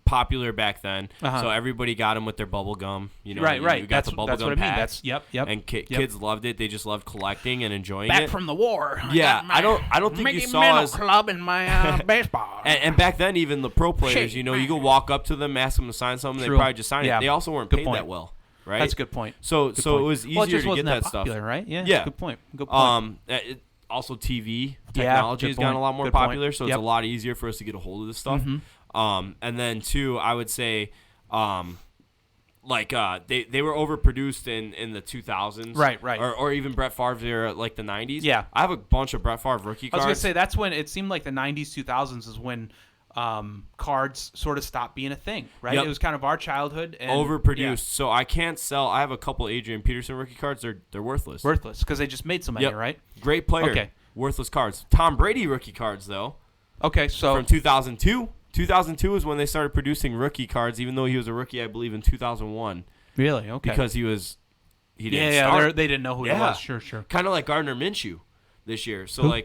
popular back then. So everybody got them with their bubble gum. Right. You got the bubble that's gum what I mean. packs. Yep. And kids loved it. They just loved collecting and enjoying Back it. from the war. Yeah, I don't think Mickey you saw Mantle us. club in my baseball. And back then, even the pro players, Shake you could walk up to them, ask them to sign something, they True. probably just sign Yeah. it. They also weren't Good paid point. that well, right? That's a good point. So Good it point. was easier Well, it just to wasn't get that popular, stuff. right? Yeah. Yeah. Good point. Good point. Also, TV Yeah, technology good has gotten point. a lot more Good point. popular, so it's Yep. a lot easier for us to get a hold of this stuff. Mm-hmm. And then two, I would say, they were overproduced in the 2000s, Right. or even Brett Favre's era, like the 90s. Yeah. I have a bunch of Brett Favre rookie I cards. was gonna say that's when it seemed like the 90s, 2000s is when cards sort of stopped being a thing, right? Yep. It was kind of our childhood. And, overproduced, yeah, so I can't sell. I have a couple Adrian Peterson rookie cards. They're worthless. worthless because they just made so many, Yep. right? Great player. Okay. Worthless cards. Tom Brady rookie cards though Okay, so from 2002. 2002 is when they started producing rookie cards, even though he was a rookie, I believe, in 2001 really, okay, because he didn't start. they didn't know who he Yeah. was. Sure. Kind of like Gardner Minshew. this year. So Who?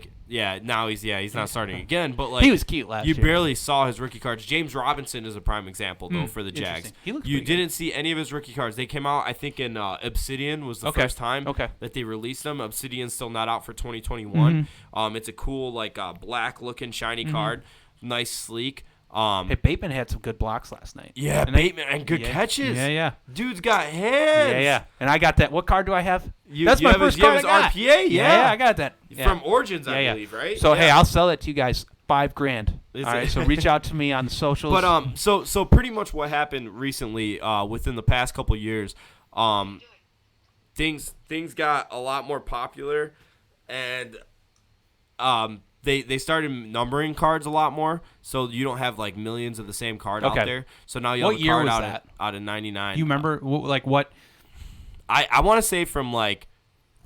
now he's not starting again. But like He was cute last you year. barely saw his rookie cards. James Robinson is a prime example though for the Jags. Interesting. He looks You pretty good. didn't see any of his rookie cards. They came out I think in Obsidian was the Okay. first time Okay. that they released them. Obsidian's still not out for 2021. It's a cool like black looking shiny card, nice sleek. Hey, Bateman had some good blocks last night. Yeah, And Bateman and good yeah, catches. Yeah. Dude's got hands. Yeah. And I got that. What card do I have? You- That's you my have his- first you have card I his got. RPA, yeah. I got that. Yeah. From Origins, I Yeah. believe, right? So hey, Yeah. I'll sell it to you guys $5,000. Is All right. it- So reach out to me on the socials. But so pretty much what happened recently, within the past couple years, things got a lot more popular, and they started numbering cards a lot more, so you don't have like millions of the same card Okay. out there. So now you What have a year card was out that? out of 99. you remember like what? I want to say from like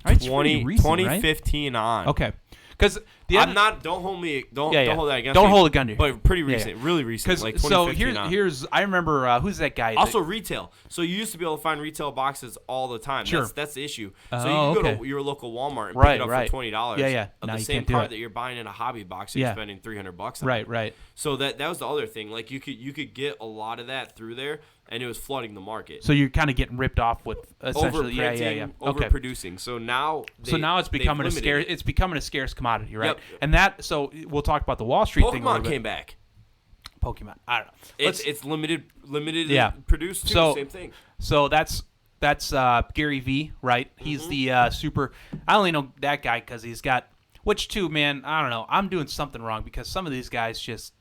It's pretty recent, right? 2015 on. Okay. Because I'm not. Don't hold me. Don't hold that against Don't me. hold a gun to you. But pretty Yeah, recent, really recent, Because like so 2015 on. here's I remember who's that guy? Also retail. So you used to be able to find retail boxes all the time. Sure. That's the issue. Oh, So you can go okay. to your local Walmart and Right, pick it up right. for $20. Yeah. Of Now the you same can't do card it. that you're buying in a hobby box, and Yeah. you're spending $300 on. Right. So that was the other thing. Like you could get a lot of that through there, and it was flooding the market. So you're kind of getting ripped off with essentially. Yeah. Okay. Overproducing. So now So now it's they've becoming a limited scarce. it. It's becoming a scarce commodity, right? Yep. And that. So we'll talk about the Wall Street thing a little Pokemon bit. came back. Pokemon. I don't know. It's limited Yeah. produced too. So- Same thing. So that's Gary V, right? He's Mm-hmm. the super. I only know that guy because he's got. Which too, man? I don't know. I'm doing something wrong because some of these guys just.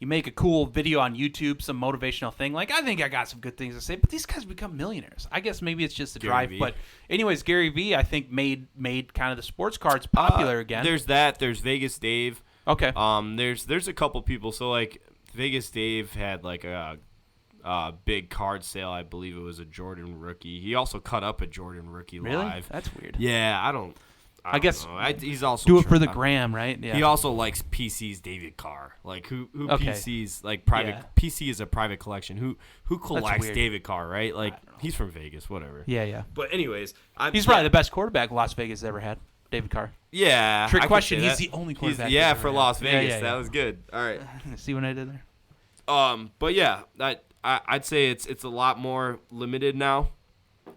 You make a cool video on YouTube, some motivational thing. Like I think I got some good things to say, but these guys become millionaires. I guess maybe it's just the Gary drive. V. But anyways, Gary V, I think made kind of the sports cards popular again. There's that. There's Vegas Dave. Okay. There's a couple people. So like Vegas Dave had like a big card sale. I believe it was a Jordan rookie. He also cut up a Jordan rookie Really? live. That's weird. Yeah, I don't guess know. He's also Do it for the trying- gram, right? Yeah. He also likes PC's David Carr. Like who Okay. PC's like private Yeah. PC is a private collection. Who collects weird. David Carr, right? Like he's from Vegas, whatever. yeah. But anyways, He's probably the best quarterback Las Vegas ever had, David Carr. Yeah. Trick I could question, say he's that. the only quarterback Yeah, they've for ever Las had. Yeah, Vegas. yeah. That was good. All right. See what I did there? But yeah, I'd say it's a lot more limited now.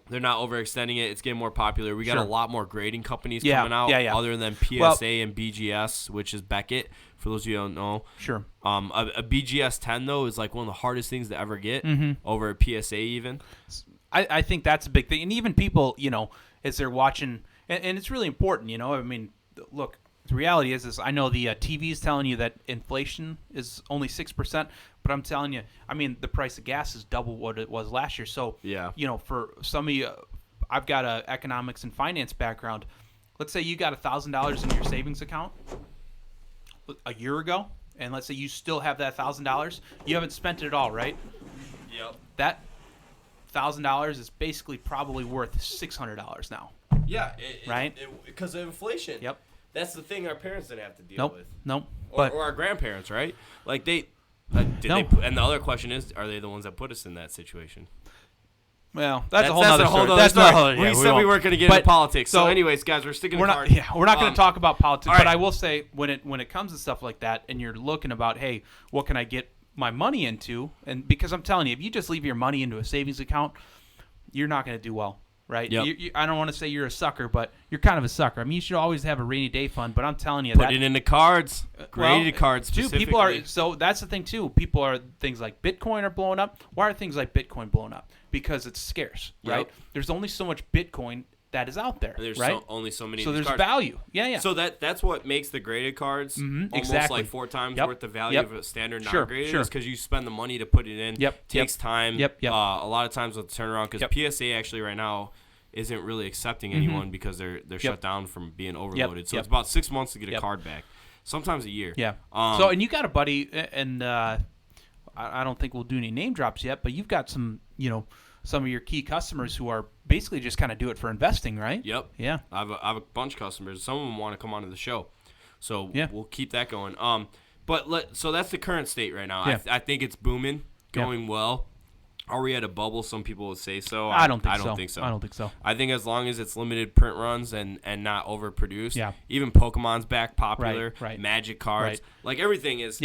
They're not overextending it. It's getting more popular. We got Sure. a lot more grading companies Yeah, coming out, yeah. other than PSA and BGS, which is Beckett. For those of you who don't know, Sure. a BGS 10 though is like one of the hardest things to ever get over a PSA even. I think that's a big thing. And even people, as they're watching, and it's really important, I mean, look, the reality is I know the TV is telling you that inflation is only 6%, but I'm telling you, I mean, the price of gas is double what it was last year. So, Yeah. For some of you, I've got a economics and finance background. Let's say you got $1,000 in your savings account a year ago, and let's say you still have that $1,000. You haven't spent it at all, right? Yep. That $1,000 is basically probably worth $600 now. Yeah. Right? Because of inflation. Yep. That's the thing our parents didn't have to deal Nope. with. Nope. Or, But or our grandparents, right? Like did No. they? And the other question is, are they the ones that put us in that situation? well, that's a whole other story. nother That's story. not whole. We said we weren't going to get But- into politics. So, so anyways, guys, we're sticking We're to not. cards. Yeah, we're not going to talk about politics. all But right. I will say when it comes to stuff like that, and you're looking about, hey, what can I get my money into? And because I'm telling you, if you just leave your money into a savings account, you're not going to do well. Right? Yep. I don't want to say you're a sucker, but you're kind of a sucker. I mean, you should always have a rainy day fund. But I'm telling you, Put that it into cards. Graded cards Too, specifically. people are so that's the thing too. People are things like Bitcoin are blowing up. Why are things like Bitcoin blowing up? Because it's scarce, right? Yep. There's only so much Bitcoin that is out there, There's right? only so many. So of these there's cards. value. Yeah. So that's what makes the graded cards almost exactly. like 4 times Yep. worth the value Yep. of a standard Sure, non-graded. sure. Is because you spend the money to put it in. Yep, Takes yep. time. Yep. A lot of times with the turnaround because Yep. PSA actually right now isn't really accepting anyone because they're shut down from being overloaded. So Yep. it's about 6 months to get a Yep. card back. Sometimes a year. Yeah. Um, And you got a buddy, and I don't think we'll do any name drops yet, but you've got some of your key customers who are basically just kind of do it for investing, right? Yep. Yeah. I have a bunch of customers. Some of them want to come onto the show, so Yeah. we'll keep that going. So that's the current state right now. Yeah. I think it's booming, going well. Are we at a bubble? Some people would say so. I don't think I so. don't think so. I don't think so. I think as long as it's limited print runs and not overproduced. Yeah. Even Pokemon's back popular. Right. Magic cards. Right. Like everything is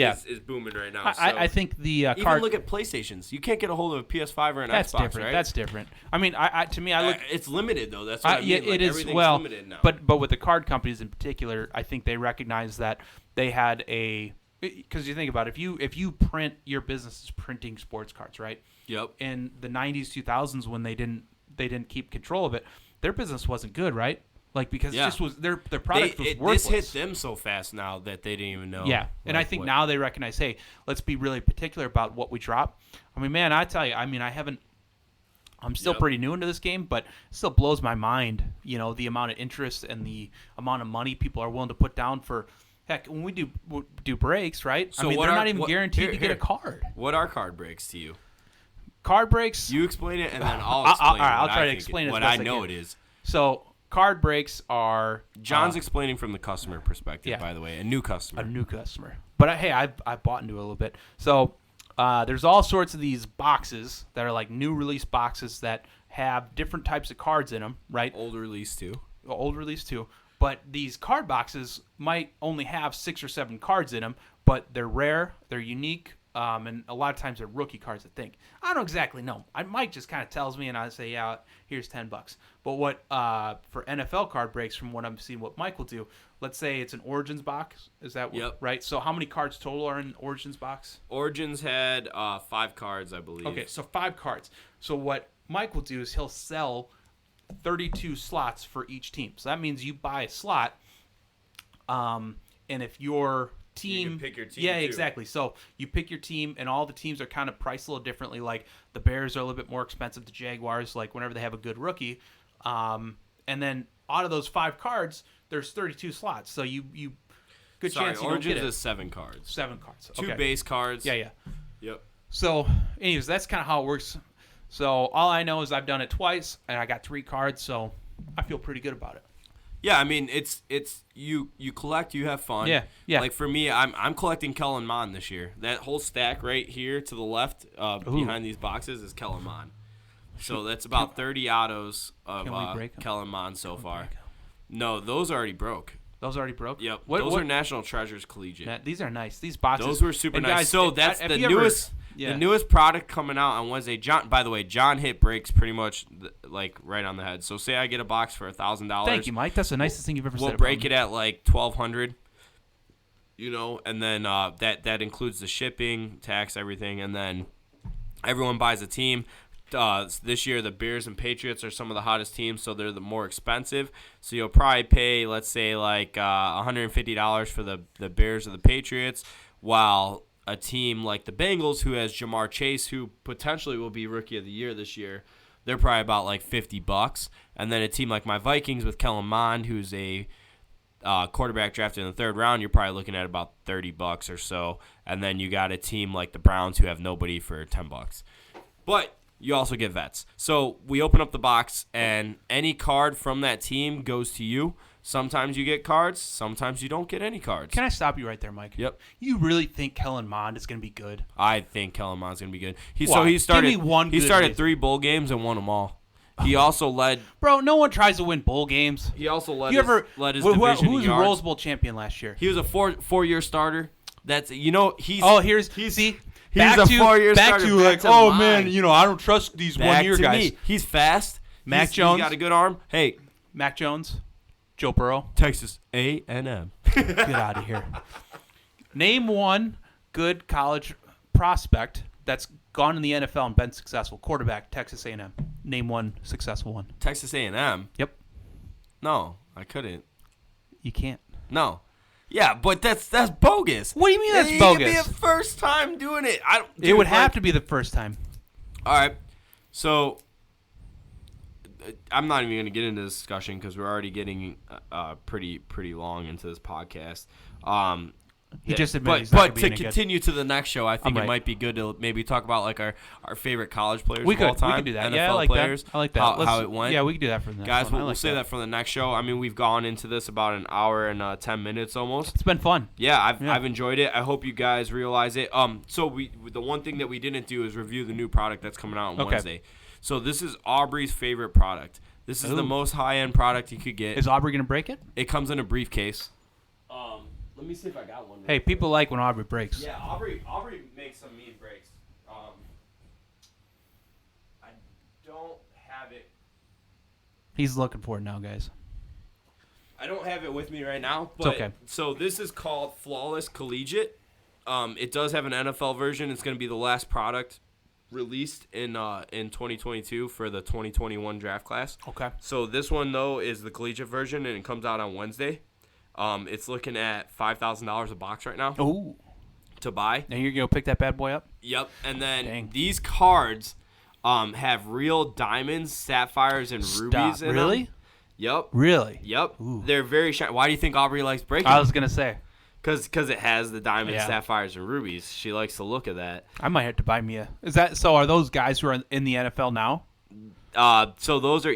booming right now. I think the even card. look at PlayStations. You can't get a hold of a PS5 or an That's Xbox, different. right? That's different. I mean, to me, I look. It's limited though. That's what I mean. Yeah, Like, it is. everything's Well, limited now. but with the card companies in particular, I think they recognize that they had a. Because you think about it, if you print, your business is printing sports cards, right? Yep. In the 90s, 2000s, when they didn't keep control of it, their business wasn't good, right? Like because it just was their product was worthless. This hit them so fast now that they didn't even know. Yeah, and I think now they recognize, hey, let's be really particular about what we drop. I mean, man, I tell you, I mean, I'm still pretty new into this game, but it still blows my mind, the amount of interest and the amount of money people are willing to put down for. Heck, when we do breaks, right? So I mean, they're not even guaranteed to get a card. What are card breaks to you? Card breaks. You explain it, and then I'll explain. All right, I'll what try I to think explain it as what best I I know can. it is. So card breaks are John's explaining from the customer perspective, yeah. by the way, a new customer. a new customer. But hey, I bought into it a little bit. So there's all sorts of these boxes that are like new release boxes that have different types of cards in them, right? Old release too. Old release too. But these card boxes might only have 6 or 7 cards in them, but they're rare, they're unique, and a lot of times they're rookie cards, I think. I don't exactly know. Mike just kind of tells me, and I say, yeah, here's $10. But what for NFL card breaks, from what I'm seeing what Mike will do, let's say it's an Origins box. Is that Yep. right? So how many cards total are in Origins box? Origins had 5 cards, I believe. Okay, so 5 cards. So what Mike will do is he'll sell 32 slots for each team. So that means you buy a slot, and if your team, can pick your team, yeah, too. exactly. So you pick your team, and all the teams are kind of priced a little differently. Like the Bears are a little bit more expensive. The Jaguars, like whenever they have a good rookie, and then out of those 5 cards, there's 32 slots. So you good Sorry, chance you don't get Origins it. is 7 cards. 7 cards. 2 Okay. base cards. Yeah. Yep. So, anyways, that's kind of how it works. So all I know is I've done it twice, and I got 3 cards, so I feel pretty good about it. Yeah, I mean it's you collect, you have fun. Yeah. Like for me, I'm collecting Kellen Mond this year. That whole stack right here to the left, behind these boxes, is Kellen Mond. So that's about 30 autos of Can we break 'em? Kellen Mond so far. No, those already broke. Those already broke? Yep. What, those what, are National Treasures Collegiate. Matt, these are nice. These boxes. Those were super and nice. guys, So if- that's if the you ever- newest. yeah. The newest product coming out on Wednesday. John, by the way, John hit breaks pretty much like right on the head. So say I get a box for $1,000. Thank you, Mike. That's the nicest thing you've ever said. We'll break it at like $1,200. And then that includes the shipping, tax, everything, and then everyone buys a team. This year, the Bears and Patriots are some of the hottest teams, so they're the more expensive. So you'll probably pay, let's say, like $150 for the Bears or the Patriots, while a team like the Bengals, who has Jamar Chase, who potentially will be Rookie of the Year this year, they're probably about like $50. And then a team like my Vikings with Kellen Mond, who's a quarterback drafted in the 3rd round, you're probably looking at about $30 or so. And then you got a team like the Browns who have nobody for $10. But you also get vets. So we open up the box, and any card from that team goes to you. Sometimes you get cards. Sometimes you don't get any cards. Can I stop you right there, Mike? Yep. You really think Kellen Mond is going to be good? I think Kellen Mond's going to be good. Why? He started. Give me one He good started reason. 3 bowl games and won them all. He also led. Bro, no one tries to win bowl games. He also led. You ever led his who division was in the yards. Rose Bowl champion last year? He was a four-year starter. That's he's. He's He's a 4-year back starter. to like, to oh mine. man, I don't trust these Back 1-year to guys. me. He's fast. Mac Jones. He's got a good arm. Hey, Mac Jones, Joe Burrow, Texas A&M. get out of here. Name one good college prospect that's gone in the NFL and been successful. Quarterback, Texas A&M. Name one successful one. Texas A&M. Yep. No, I couldn't. You can't. No. Yeah, but that's bogus. What do you mean that's It bogus? could be a first time doing it. It would have to be the first time. All right. So I'm not even going to get into this discussion because we're already getting pretty long into this podcast. He just admitted he's not but gonna be to any good. continue to the next show, I think I'm it right. might be good to maybe talk about like our favorite college players We of all could time. do that. NFL Yeah, I like players, that. I like that. How it went. Yeah, we could do that for the next Guys, one. I we'll like say that for the next show. I mean, we've gone into this about an hour and 10 minutes almost. It's been fun. Yeah, Yeah. I've enjoyed it. I hope you guys realize it. So the one thing that we didn't do is review the new product that's coming out on Okay. Wednesday. So this is Aubrey's favorite product. This is the Ooh. most high-end product you could get. Is Aubrey gonna break it? It comes in a briefcase. Let me see if I got one. Hey, people like when Aubrey breaks. Yeah, Aubrey makes some mean breaks. I don't have it. He's looking for it now, guys. I don't have it with me right now. It's But, okay. So this is called Flawless Collegiate. It does have an NFL version. It's going to be the last product released in 2022 for the 2021 draft class. Okay. So this one though is the collegiate version, and it comes out on Wednesday. It's looking at $5,000 a box right now Ooh. to buy. Now you're gonna pick that bad boy up? Yep, and then Dang. these cards have real diamonds, sapphires, and rubies in Really? them. Yep. Really? Yep. Ooh. They're very shiny. Why do you think Aubrey likes breaking? I was gonna say Because it has the diamonds, Yeah. sapphires, and rubies. She likes the look of that. I might have to buy me a. Is that so? Are those guys who are in the NFL now? So those are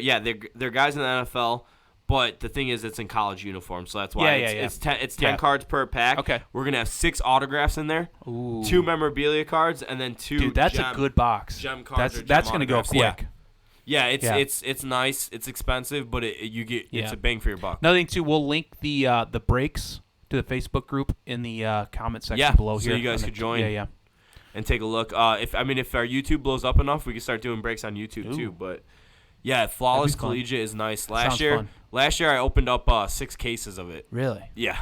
they're guys in the NFL, but the thing is it's in college uniform, so that's why Yeah. it's 10 Yeah. cards per pack. Okay. We're gonna have 6 autographs in there, Ooh. 2 memorabilia cards, and then 2. Dude, that's gem, a good box. gem cards. or That's gem gonna go autographs. quick. Yeah, Yeah. it's nice. It's expensive, but you get it's Yeah. a bang for your buck. Another thing too, we'll link the breaks to the Facebook group in the comment section Yeah, below so here. you guys on the- could join. Yeah. And take a look. If our YouTube blows up enough, we can start doing breaks on YouTube too. Ooh. But yeah, Flawless That'd be fun. Collegiate is nice. Sounds Last fun. year I opened up 6 cases of it. Really? Yeah,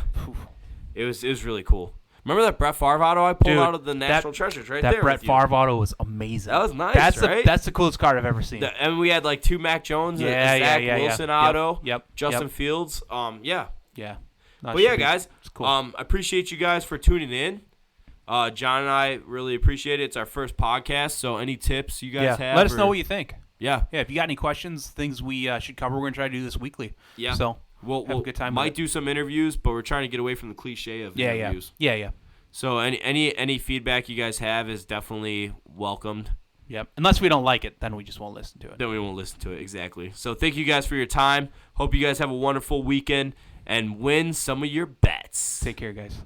it was really cool. Remember that Brett Favre auto I pulled Dude, out of the National that- Treasures right That there? Brett with you? Favre auto was amazing. That was nice, That's right? that's the coolest card I've ever seen. And we had like 2 Mac Jones, a Zach Wilson auto, Yep. Justin Fields. Yeah. Yeah. No, it But yeah, should be- guys, it's cool. I appreciate you guys for tuning in. John and I really appreciate it. It's our first podcast, so any tips you guys have? Let us know or- what you think. Yeah, Yeah, if you got any questions, things we should cover, we're gonna try to do this weekly. yeah. So we'll have a good time with Might it. do some interviews, but we're trying to get away from the cliche of interviews. Yeah. So any feedback you guys have is definitely welcomed. Yep. Unless we don't like it, then we just won't listen to it. Then we won't listen to it exactly. So thank you guys for your time. Hope you guys have a wonderful weekend and win some of your bets. Take care, guys.